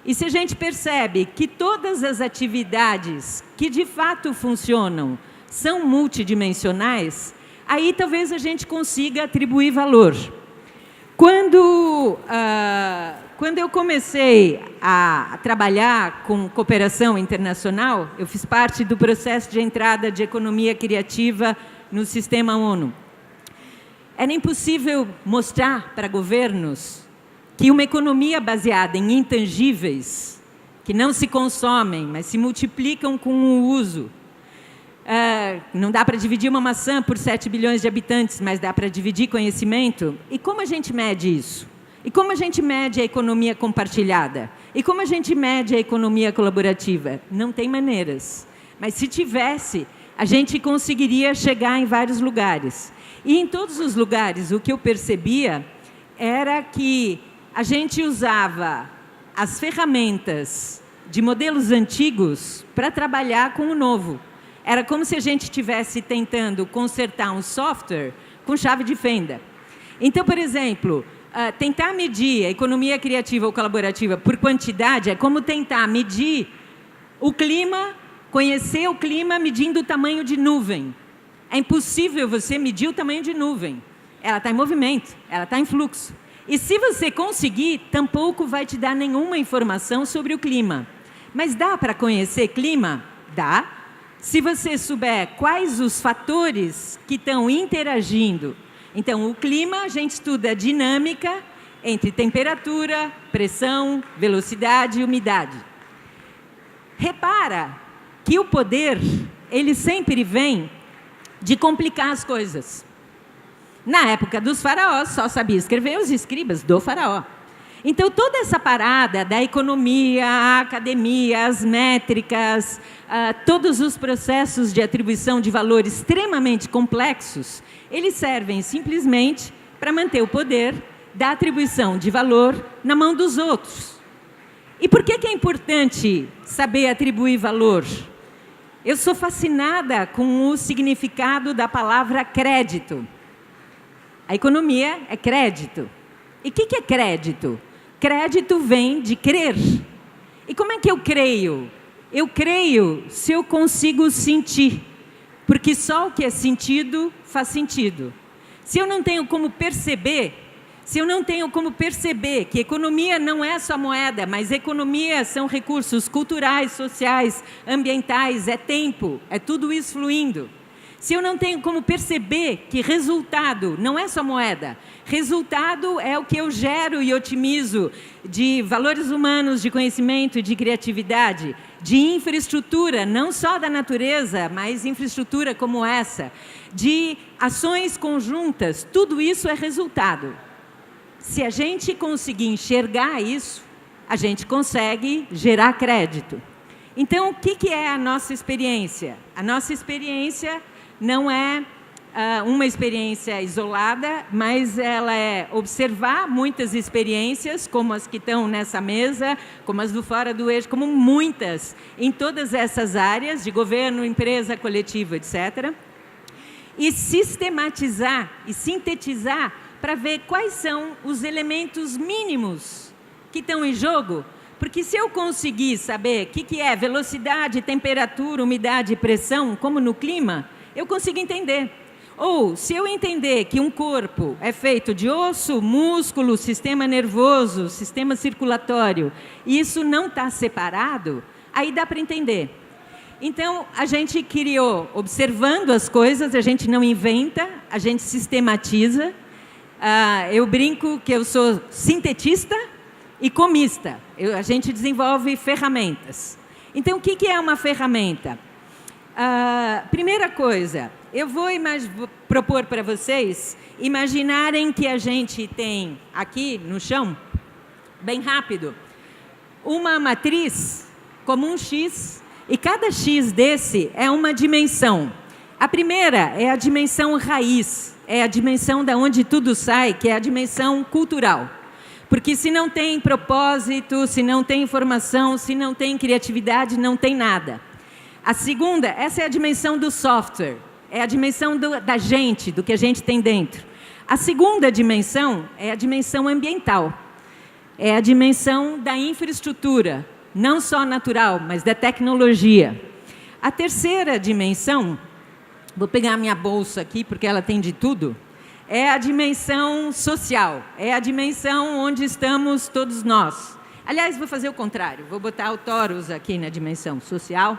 e se a gente percebe que todas as atividades que de fato funcionam são multidimensionais, aí talvez a gente consiga atribuir valor. Quando eu comecei a trabalhar com cooperação internacional, eu fiz parte do processo de entrada de economia criativa no sistema ONU. Era impossível mostrar para governos que uma economia baseada em intangíveis, que não se consomem, mas se multiplicam com o uso. Não dá para dividir uma maçã por 7 bilhões de habitantes, mas dá para dividir conhecimento. E como a gente mede isso? E como a gente mede a economia compartilhada? E como a gente mede a economia colaborativa? Não tem maneiras. Mas se tivesse, a gente conseguiria chegar em vários lugares. E em todos os lugares, o que eu percebia era que a gente usava as ferramentas de modelos antigos para trabalhar com o novo. Era como se a gente estivesse tentando consertar um software com chave de fenda. Então, por exemplo, tentar medir a economia criativa ou colaborativa por quantidade é como tentar medir o clima, conhecer o clima medindo o tamanho de nuvem. É impossível você medir o tamanho de nuvem. Ela está em movimento, ela está em fluxo. E se você conseguir, tampouco vai te dar nenhuma informação sobre o clima. Mas dá para conhecer clima? Dá. Se você souber quais os fatores que estão interagindo. Então, o clima, a gente estuda a dinâmica entre temperatura, pressão, velocidade e umidade. Repara que o poder, ele sempre vem de complicar as coisas. Na época dos faraós, só sabia escrever os escribas do faraó. Então, toda essa parada da economia, a academia, as métricas, todos os processos de atribuição de valor extremamente complexos, eles servem simplesmente para manter o poder da atribuição de valor na mão dos outros. E por que é importante saber atribuir valor? Eu sou fascinada com o significado da palavra crédito. A economia é crédito. E o que é crédito? Crédito vem de crer. E como é que eu creio? Eu creio se eu consigo sentir. Porque só o que é sentido faz sentido. Se eu não tenho como perceber, que economia não é só moeda, mas economia são recursos culturais, sociais, ambientais, é tempo, é tudo isso fluindo. Se eu não tenho como perceber que resultado não é só moeda, resultado é o que eu gero e otimizo de valores humanos, de conhecimento e de criatividade, de infraestrutura, não só da natureza, mas infraestrutura como essa, de ações conjuntas, tudo isso é resultado. Se a gente conseguir enxergar isso, a gente consegue gerar crédito. Então, o que é a nossa experiência? A nossa experiência não é uma experiência isolada, mas ela é observar muitas experiências, como as que estão nessa mesa, como as do Fora do Eixo, como muitas, em todas essas áreas, de governo, empresa, coletivo, etc. e sistematizar e sintetizar para ver quais são os elementos mínimos que estão em jogo. Porque se eu conseguir saber o que é velocidade, temperatura, umidade e pressão, como no clima, eu consigo entender. Ou, se eu entender que um corpo é feito de osso, músculo, sistema nervoso, sistema circulatório, e isso não está separado, aí dá para entender. Então, a gente criou, observando as coisas, a gente não inventa, a gente sistematiza. Eu brinco que eu sou sintetista e comista. A gente desenvolve ferramentas. Então, o que é uma ferramenta? Primeira coisa, eu vou propor para vocês imaginarem que a gente tem aqui no chão, bem rápido, uma matriz como um X, e cada X desse é uma dimensão. A primeira é a dimensão raiz, é a dimensão da onde tudo sai, que é a dimensão cultural. Porque se não tem propósito, se não tem informação, se não tem criatividade, não tem nada. A segunda, essa é a dimensão do software, é a dimensão da gente, do que a gente tem dentro. A segunda dimensão é a dimensão ambiental, é a dimensão da infraestrutura, não só natural, mas da tecnologia. A terceira dimensão, vou pegar a minha bolsa aqui, porque ela tem de tudo, é a dimensão social, é a dimensão onde estamos todos nós. Aliás, vou fazer o contrário, vou botar o Taurus aqui na dimensão social.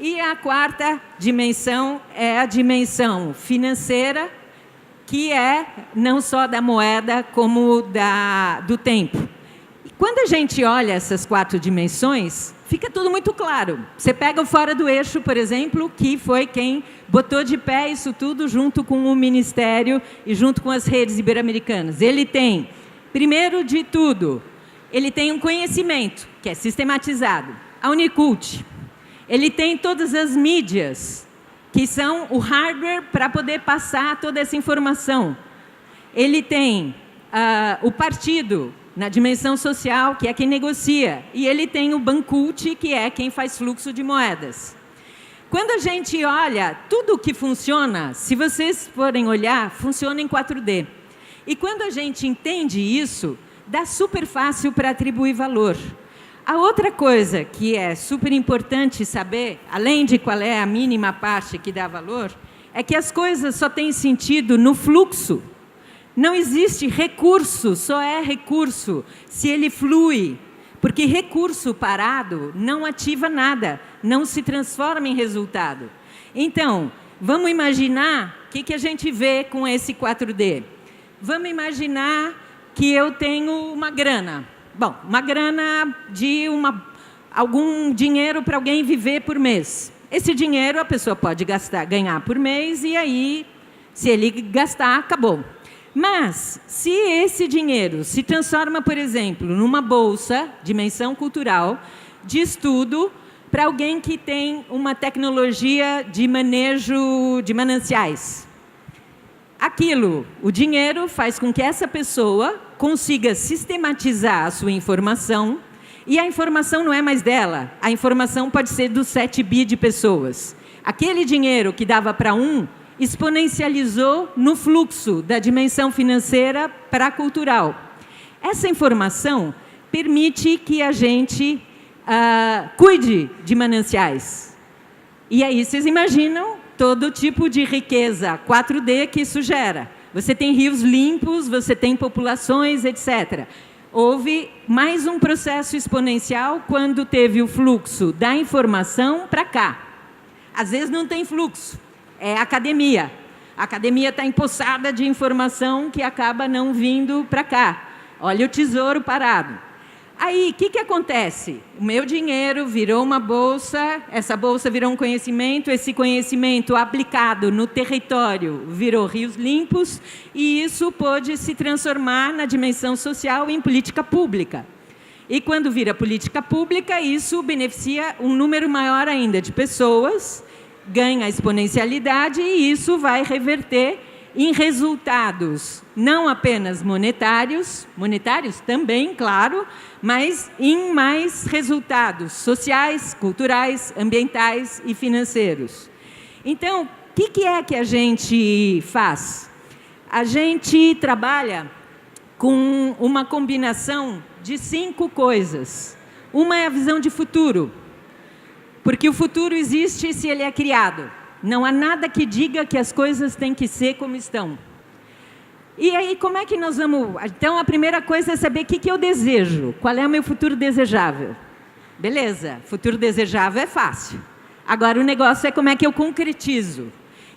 E a quarta dimensão é a dimensão financeira, que é não só da moeda, como do tempo. E quando a gente olha essas 4 dimensões, fica tudo muito claro. Você pega o Fora do Eixo, por exemplo, que foi quem botou de pé isso tudo junto com o Ministério e junto com as redes ibero-americanas. Ele tem, primeiro de tudo, ele tem um conhecimento, que é sistematizado. A Unicult, ele tem todas as mídias, que são o hardware para poder passar toda essa informação. Ele tem o partido, na dimensão social, que é quem negocia. E ele tem o Bancult, que é quem faz fluxo de moedas. Quando a gente olha, tudo que funciona, se vocês forem olhar, funciona em 4D. E quando a gente entende isso, dá super fácil para atribuir valor. A outra coisa que é super importante saber, além de qual é a mínima parte que dá valor, é que as coisas só têm sentido no fluxo. Não existe recurso, só é recurso se ele flui. Porque recurso parado não ativa nada, não se transforma em resultado. Então, vamos imaginar o que a gente vê com esse 4D. Vamos imaginar que eu tenho uma grana. Bom, uma grana de algum dinheiro para alguém viver por mês. Esse dinheiro a pessoa pode ganhar por mês e aí, se ele gastar, acabou. Mas, se esse dinheiro se transforma, por exemplo, numa bolsa, dimensão cultural, de estudo, para alguém que tem uma tecnologia de manejo de mananciais. Aquilo, o dinheiro, faz com que essa pessoa consiga sistematizar a sua informação, e a informação não é mais dela, a informação pode ser dos 7 bi de pessoas. Aquele dinheiro que dava para um, exponencializou no fluxo da dimensão financeira para a cultural. Essa informação permite que a gente cuide de mananciais. E aí vocês imaginam todo tipo de riqueza 4D que isso gera. Você tem rios limpos, você tem populações, etc. Houve mais um processo exponencial quando teve o fluxo da informação para cá. Às vezes não tem fluxo. É a academia. A academia está empoçada de informação que acaba não vindo para cá. Olha o tesouro parado. Aí, o que acontece? O meu dinheiro virou uma bolsa, essa bolsa virou um conhecimento, esse conhecimento aplicado no território virou rios limpos, e isso pôde se transformar na dimensão social em política pública. E quando vira política pública, isso beneficia um número maior ainda de pessoas, ganha exponencialidade e isso vai reverter em resultados não apenas monetários também, claro, mas em mais resultados sociais, culturais, ambientais e financeiros. Então, O que é que a gente faz? A gente trabalha com uma combinação de 5 coisas. Uma é a visão de futuro, porque o futuro existe se ele é criado. Não há nada que diga que as coisas têm que ser como estão. E aí, como é que nós vamos... Então, a primeira coisa é saber o que eu desejo. Qual é o meu futuro desejável? Beleza, futuro desejável é fácil. Agora, o negócio é como é que eu concretizo.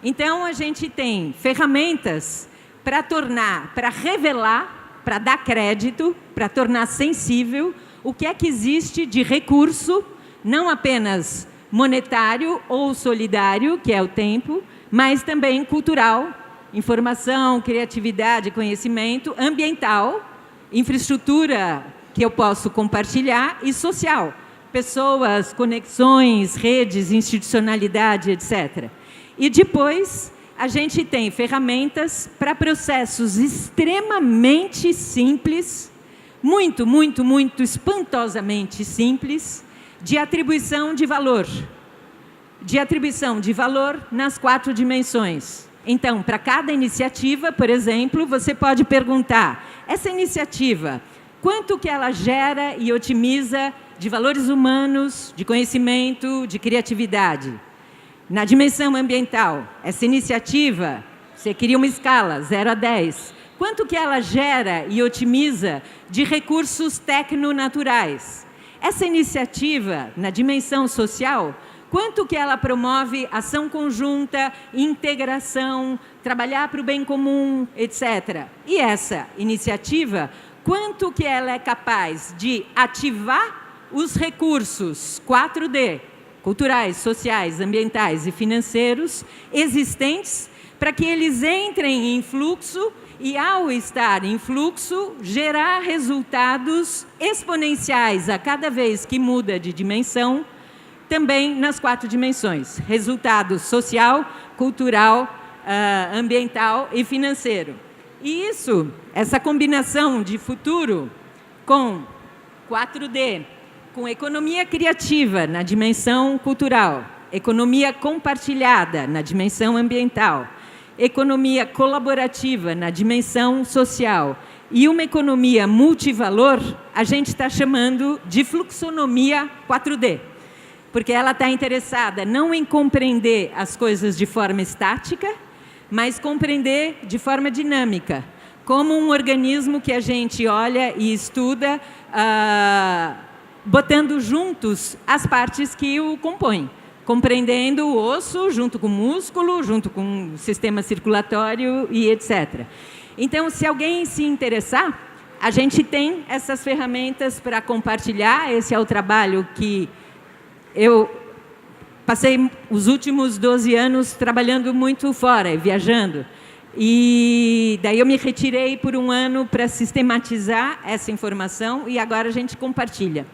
Então, a gente tem ferramentas para tornar, para revelar, para dar crédito, para tornar sensível o que é que existe de recurso, não apenas monetário ou solidário, que é o tempo, mas também cultural, informação, criatividade, conhecimento, ambiental, infraestrutura que eu posso compartilhar e social, pessoas, conexões, redes, institucionalidade, etc. E depois a gente tem ferramentas para processos extremamente simples, muito, muito, muito espantosamente simples, de atribuição de valor. De atribuição de valor nas 4 dimensões. Então, para cada iniciativa, por exemplo, você pode perguntar, essa iniciativa, quanto que ela gera e otimiza de valores humanos, de conhecimento, de criatividade? Na dimensão ambiental, essa iniciativa, você cria uma escala, 0 a 10. Quanto que ela gera e otimiza de recursos tecnonaturais? Essa iniciativa, na dimensão social, quanto que ela promove ação conjunta, integração, trabalhar para o bem comum, etc. E essa iniciativa, quanto que ela é capaz de ativar os recursos 4D, culturais, sociais, ambientais e financeiros, existentes, para que eles entrem em fluxo e, ao estar em fluxo, gerar resultados exponenciais a cada vez que muda de dimensão, também nas 4 dimensões, resultado social, cultural, ambiental e financeiro. E isso, essa combinação de futuro com 4D, com economia criativa na dimensão cultural, economia compartilhada na dimensão ambiental, economia colaborativa na dimensão social e uma economia multivalor, a gente está chamando de fluxonomia 4D. Porque ela está interessada não em compreender as coisas de forma estática, mas compreender de forma dinâmica, como um organismo que a gente olha e estuda, botando juntos as partes que o compõem, compreendendo o osso junto com o músculo, junto com o sistema circulatório e etc. Então, se alguém se interessar, a gente tem essas ferramentas para compartilhar. Esse é o trabalho que eu passei os últimos 12 anos trabalhando muito fora, viajando. E daí eu me retirei por um ano para sistematizar essa informação e agora a gente compartilha.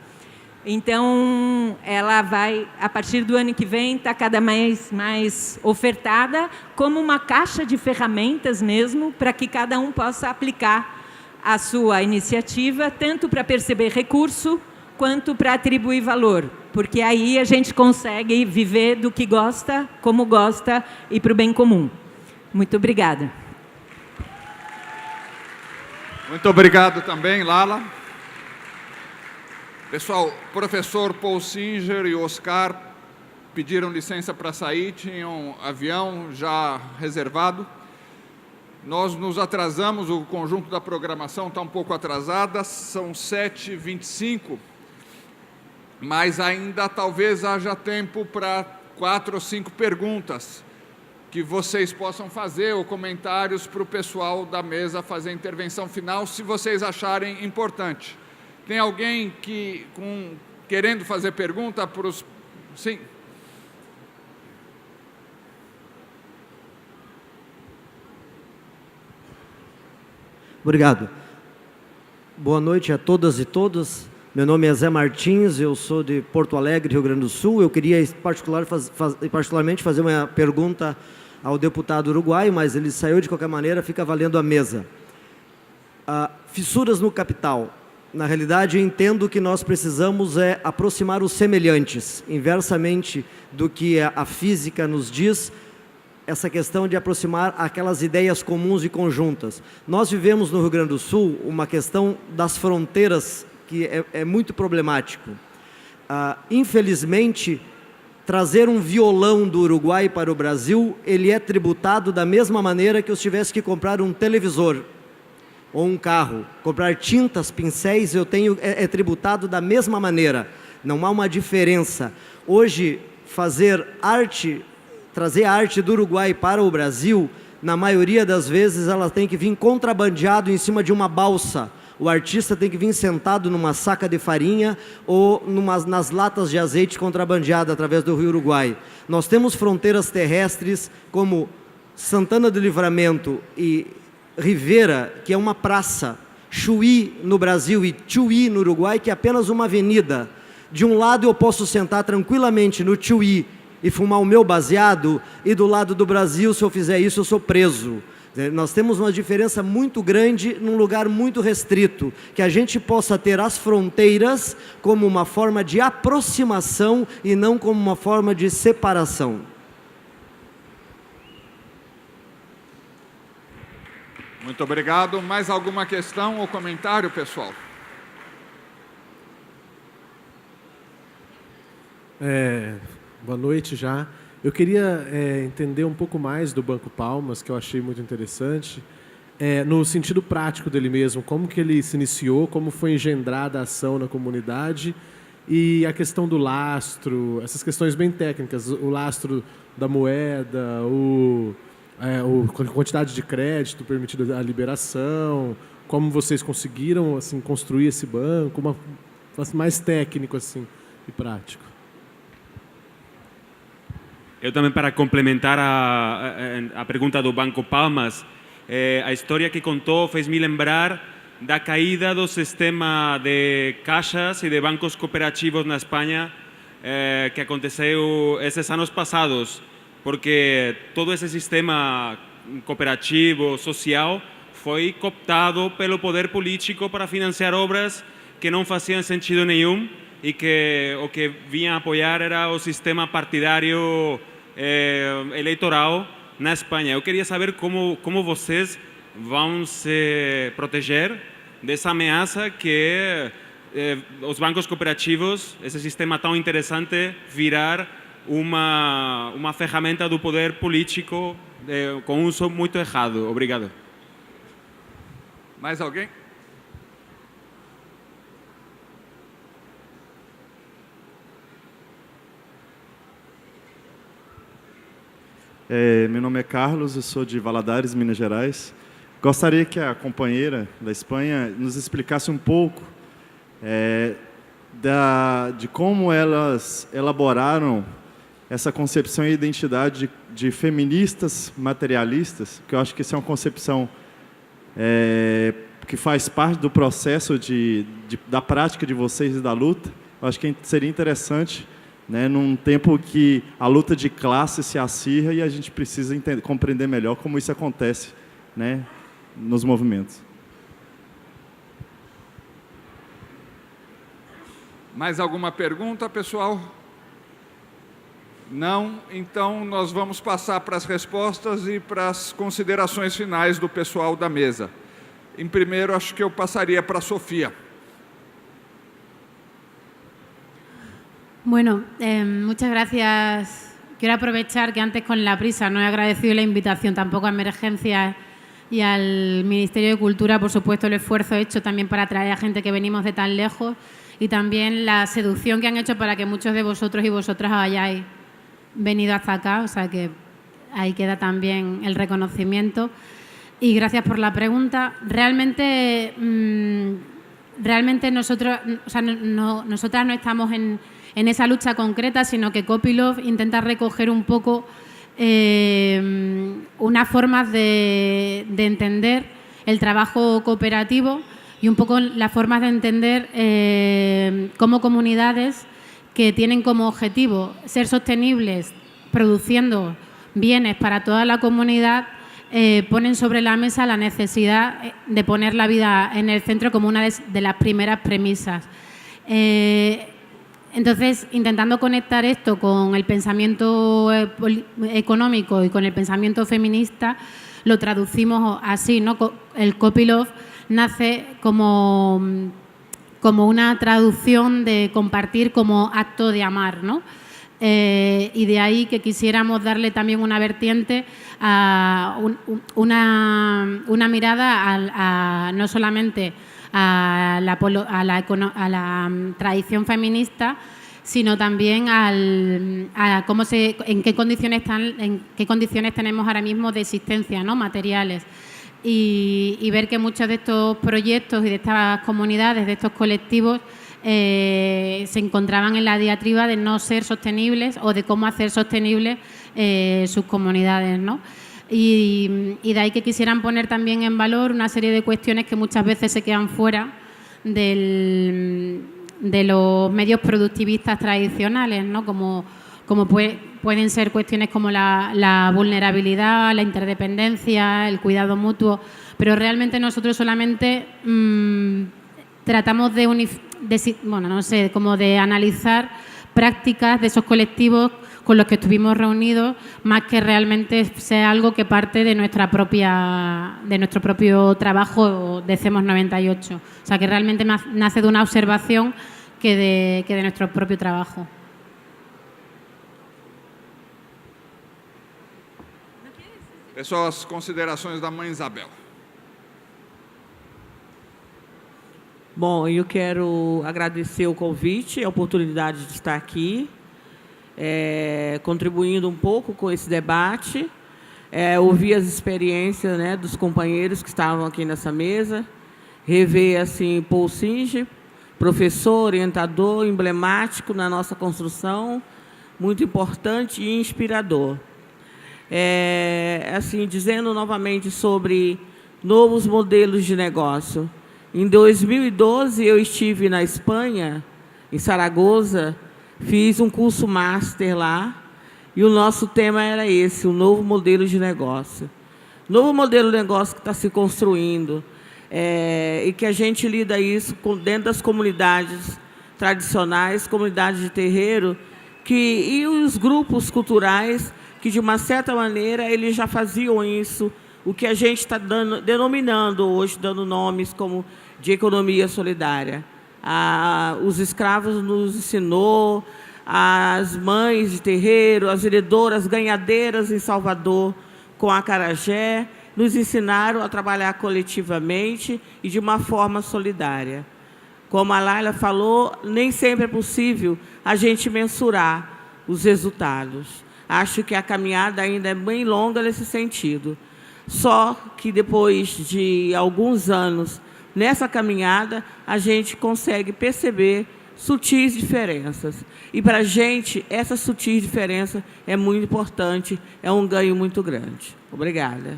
Então, ela vai, a partir do ano que vem, estar cada vez mais ofertada como uma caixa de ferramentas mesmo, para que cada um possa aplicar a sua iniciativa, tanto para perceber recurso, quanto para atribuir valor, porque aí a gente consegue viver do que gosta, como gosta e para o bem comum. Muito obrigada. Muito obrigado também, Lala. Pessoal, professor Paul Singer e Oscar pediram licença para sair, tinham um avião já reservado. Nós nos atrasamos, o conjunto da programação está um pouco atrasada, são 7h25, mas ainda talvez haja tempo para 4 ou 5 perguntas que vocês possam fazer, ou comentários para o pessoal da mesa fazer a intervenção final, se vocês acharem importante. Tem alguém querendo fazer pergunta para os... Sim. Obrigado. Boa noite a todas e todos. Meu nome é Zé Martins, eu sou de Porto Alegre, Rio Grande do Sul. Eu queria particularmente fazer uma pergunta ao deputado uruguaio, mas ele saiu de qualquer maneira, fica valendo a mesa. Fissuras no capital. Na realidade, eu entendo que nós precisamos aproximar os semelhantes. Inversamente do que a física nos diz, essa questão de aproximar aquelas ideias comuns e conjuntas. Nós vivemos no Rio Grande do Sul uma questão das fronteiras que é muito problemático. Infelizmente, trazer um violão do Uruguai para o Brasil, ele é tributado da mesma maneira que eu tivesse que comprar um televisor ou um carro. Comprar tintas, pincéis, é tributado da mesma maneira. Não há uma diferença. Hoje, fazer arte, trazer a arte do Uruguai para o Brasil, na maioria das vezes ela tem que vir contrabandeado em cima de uma balsa. O artista tem que vir sentado numa saca de farinha ou nas latas de azeite contrabandeada através do Rio Uruguai. Nós temos fronteiras terrestres como Santana do Livramento e Rivera, que é uma praça, Chuí no Brasil e Chuí no Uruguai, que é apenas uma avenida. De um lado eu posso sentar tranquilamente no Chuí e fumar o meu baseado, e do lado do Brasil, se eu fizer isso, eu sou preso. Nós temos uma diferença muito grande num lugar muito restrito, que a gente possa ter as fronteiras como uma forma de aproximação e não como uma forma de separação. Muito obrigado. Mais alguma questão ou comentário, pessoal? Boa noite já. Eu queria entender um pouco mais do Banco Palmas, que eu achei muito interessante, no sentido prático dele mesmo, como que ele se iniciou, como foi engendrada a ação na comunidade e a questão do lastro, essas questões bem técnicas, o lastro da moeda, a quantidade de crédito permitida a liberação, como vocês conseguiram assim, construir esse banco, mais técnico assim, e prático. Eu também, para complementar a pergunta do Banco Palmas, a história que contou fez-me lembrar da caída do sistema de caixas e de bancos cooperativos na Espanha que aconteceu esses anos passados, porque todo esse sistema cooperativo, social, foi cooptado pelo poder político para financiar obras que não faziam sentido nenhum e que o que vinha apoiar era o sistema partidário eleitoral na Espanha. Eu queria saber como vocês vão se proteger dessa ameaça que os bancos cooperativos, esse sistema tão interessante, virar uma ferramenta do poder político com uso muito errado. Obrigado. Mais alguém? Meu nome é Carlos, eu sou de Valadares, Minas Gerais. Gostaria que a companheira da Espanha nos explicasse um pouco de como elas elaboraram essa concepção e identidade de feministas materialistas, que eu acho que isso é uma concepção que faz parte do processo da prática de vocês e da luta. Eu acho que seria interessante, num tempo que a luta de classe se acirra e a gente precisa compreender melhor como isso acontece, nos movimentos. Mais alguma pergunta, pessoal? Não? Então, nós vamos passar para as respostas e para as considerações finais do pessoal da mesa. Em primeiro, acho que eu passaria para a Sofía. Bueno, muchas gracias. Quiero aprovechar que antes con la prisa no he agradecido la invitación tampoco a Emergencias y al Ministerio de Cultura, por supuesto, el esfuerzo hecho también para traer a gente que venimos de tan lejos y también la seducción que han hecho para que muchos de vosotros y vosotras hayáis venido hasta acá, o sea que ahí queda también el reconocimiento. Y gracias por la pregunta. Realmente nosotros, o sea, nosotras no estamos en esa lucha concreta, sino que Copylove intenta recoger un poco unas formas de entender el trabajo cooperativo y un poco las formas de entender cómo comunidades que tienen como objetivo ser sostenibles produciendo bienes para toda la comunidad ponen sobre la mesa la necesidad de poner la vida en el centro como una de las primeras premisas. Entonces, intentando conectar esto con el pensamiento económico y con el pensamiento feminista, lo traducimos así, ¿no? El copylove nace como una traducción de compartir como acto de amar, ¿no? Y de ahí que quisiéramos darle también una vertiente, una mirada no solamente a la tradición feminista, sino también a en qué condiciones tenemos ahora mismo de existencia, ¿no? Materiales. Y ver que muchos de estos proyectos y de estas comunidades, de estos colectivos, se encontraban en la diatriba de no ser sostenibles o de cómo hacer sostenibles sus comunidades, ¿no? Y de ahí que quisieran poner también en valor una serie de cuestiones que muchas veces se quedan fuera de los medios productivistas tradicionales, ¿no? Como pueden ser cuestiones como la vulnerabilidad, la interdependencia, el cuidado mutuo, pero realmente nosotros solamente tratamos de analizar prácticas de esos colectivos con los que estuvimos reunidos, más que realmente sea algo que parte de nuestro propio trabajo de CEMOS 98. O sea, que realmente nace de una observación que de nuestro propio trabajo. Essas considerações da mãe Isabel. Bom, eu quero agradecer o convite, a oportunidade de estar aqui, contribuindo um pouco com esse debate, ouvir as experiências, né, dos companheiros que estavam aqui nessa mesa, rever assim, Paul Singer, professor, orientador, emblemático na nossa construção, muito importante e inspirador. Assim, dizendo novamente sobre novos modelos de negócio. Em 2012, eu estive na Espanha, em Saragoça, fiz um curso master lá, e o nosso tema era esse, o novo modelo de negócio. Novo modelo de negócio que está se construindo, e que a gente lida isso dentro das comunidades tradicionais, comunidades de terreiro, e os grupos culturais, que, de uma certa maneira, eles já faziam isso, o que a gente está denominando hoje, dando nomes como de economia solidária. Os escravos nos ensinou, as mães de terreiro, as veredoras ganhadeiras em Salvador com a acarajé, nos ensinaram a trabalhar coletivamente e de uma forma solidária. Como a Laila falou, nem sempre é possível a gente mensurar os resultados. Acho que a caminhada ainda é bem longa nesse sentido. Só que depois de alguns anos nessa caminhada, a gente consegue perceber sutis diferenças. E para a gente, essa sutis diferença é muito importante, é um ganho muito grande. Obrigada.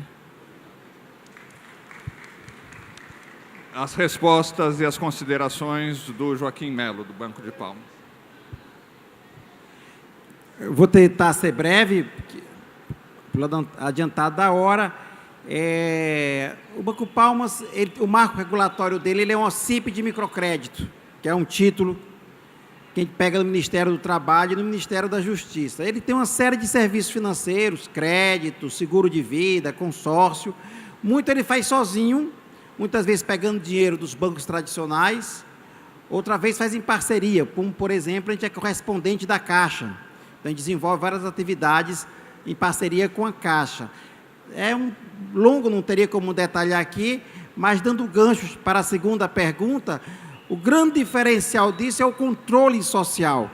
As respostas e as considerações do Joaquim Melo, do Banco de Palmas. Eu vou tentar ser breve, pelo adiantado da hora. O Banco Palmas, o marco regulatório dele é um OCIP de microcrédito, que é um título que a gente pega no Ministério do Trabalho e no Ministério da Justiça. Ele tem uma série de serviços financeiros, crédito, seguro de vida, consórcio. Muito ele faz sozinho, muitas vezes pegando dinheiro dos bancos tradicionais, outra vez faz em parceria, como, por exemplo, a gente é correspondente da Caixa. Então, a gente desenvolve várias atividades em parceria com a Caixa. É longo, não teria como detalhar aqui, mas dando ganchos para a segunda pergunta, o grande diferencial disso é o controle social.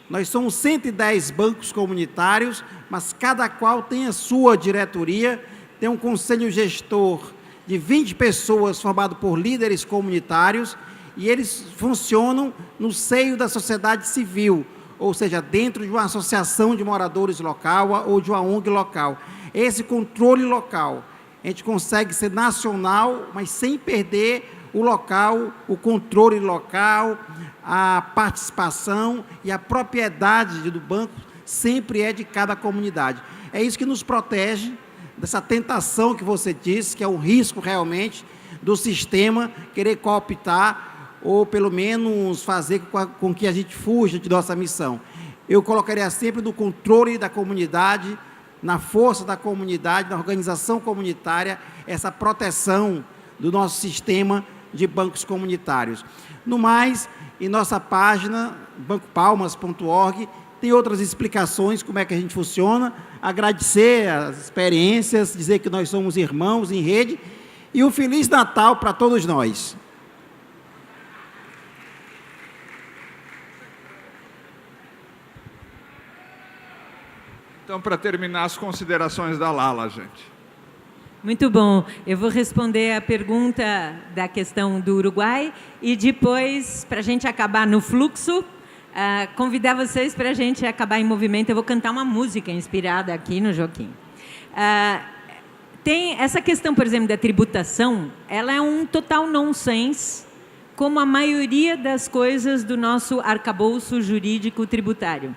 Nós somos 110 bancos comunitários, mas cada qual tem a sua diretoria, tem um conselho gestor de 20 pessoas formado por líderes comunitários, e eles funcionam no seio da sociedade civil, ou seja, dentro de uma associação de moradores local ou de uma ONG local. Esse controle local, a gente consegue ser nacional, mas sem perder o local, o controle local, a participação e a propriedade do banco sempre é de cada comunidade. É isso que nos protege dessa tentação que você disse, que é um risco realmente do sistema querer cooptar ou pelo menos fazer com que a gente fuja de nossa missão. Eu colocaria sempre no controle da comunidade, na força da comunidade, na organização comunitária, essa proteção do nosso sistema de bancos comunitários. No mais, em nossa página, bancopalmas.org, tem outras explicações como é que a gente funciona, agradecer as experiências, dizer que nós somos irmãos em rede, e um Feliz Natal para todos nós. Então, para terminar, as considerações da Lala, gente. Muito bom. Eu vou responder a pergunta da questão do Uruguai e depois, para a gente acabar no fluxo, convidar vocês para a gente acabar em movimento. Eu vou cantar uma música inspirada aqui no Joaquim. Tem essa questão, por exemplo, da tributação, ela é um total nonsense, como a maioria das coisas do nosso arcabouço jurídico tributário.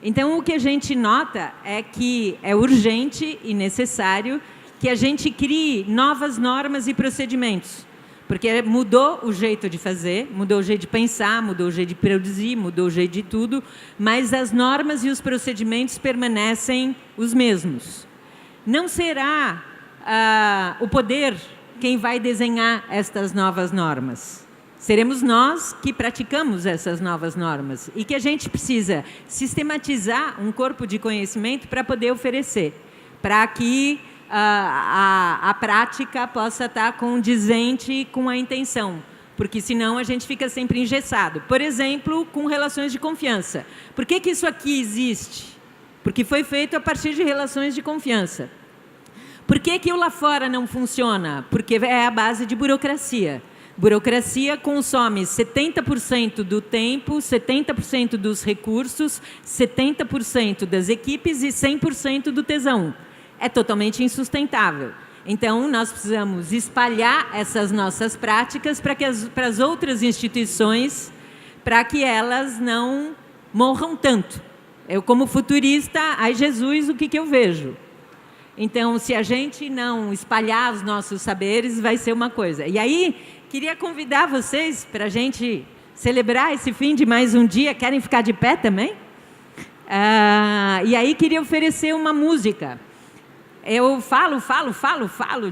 Então, o que a gente nota é que é urgente e necessário que a gente crie novas normas e procedimentos, porque mudou o jeito de fazer, mudou o jeito de pensar, mudou o jeito de produzir, mudou o jeito de tudo, mas as normas e os procedimentos permanecem os mesmos. Não será o poder quem vai desenhar estas novas normas. Seremos nós que praticamos essas novas normas e que a gente precisa sistematizar um corpo de conhecimento para poder oferecer, para que a prática possa estar condizente com a intenção, porque senão a gente fica sempre engessado. Por exemplo, com relações de confiança. Por que isso aqui existe? Porque foi feito a partir de relações de confiança. Por que o lá fora não funciona? Porque é a base de burocracia. Burocracia consome 70% do tempo, 70% dos recursos, 70% das equipes e 100% do tesão. É totalmente insustentável. Então, nós precisamos espalhar essas nossas práticas para as outras instituições, para que elas não morram tanto. Eu, como futurista, ai Jesus, o que eu vejo? Então, se a gente não espalhar os nossos saberes, vai ser uma coisa. E aí, queria convidar vocês para a gente celebrar esse fim de mais um dia. Querem ficar de pé também? E aí, queria oferecer uma música. Eu falo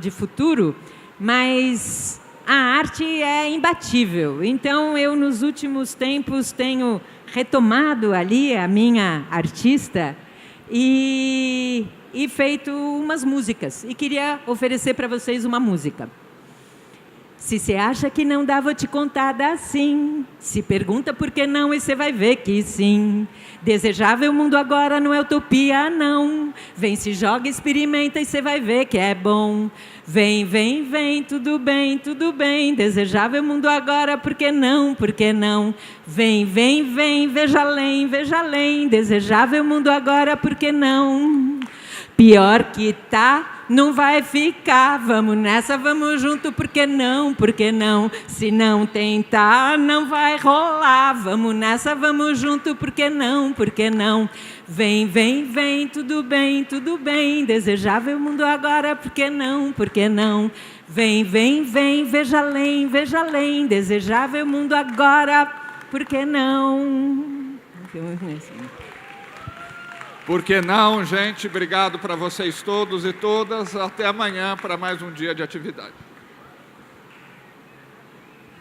de futuro, mas a arte é imbatível. Então, eu, nos últimos tempos, tenho retomado ali a minha artista e feito umas músicas. E queria oferecer para vocês uma música. Se você acha que não dá, vou te contar, dá sim. Se pergunta por que não, e você vai ver que sim. Desejável mundo agora não é utopia, não. Vem, se joga, experimenta e você vai ver que é bom. Vem, vem, vem, tudo bem, tudo bem. Desejável mundo agora, por que não, por que não? Vem, vem, vem, veja além, veja além. Desejável mundo agora, por que não? Pior que tá, não vai ficar. Vamos nessa, vamos junto, por que não? Por que não? Se não tentar, não vai rolar. Vamos nessa, vamos junto, por que não? Por que não? Vem, vem, vem, tudo bem, tudo bem. Desejável mundo agora, por que não? Por que não? Vem, vem, vem, veja além, veja além. Desejável mundo agora, por que não? Por que não, gente? Obrigado para vocês todos e todas. Até amanhã para mais um dia de atividade.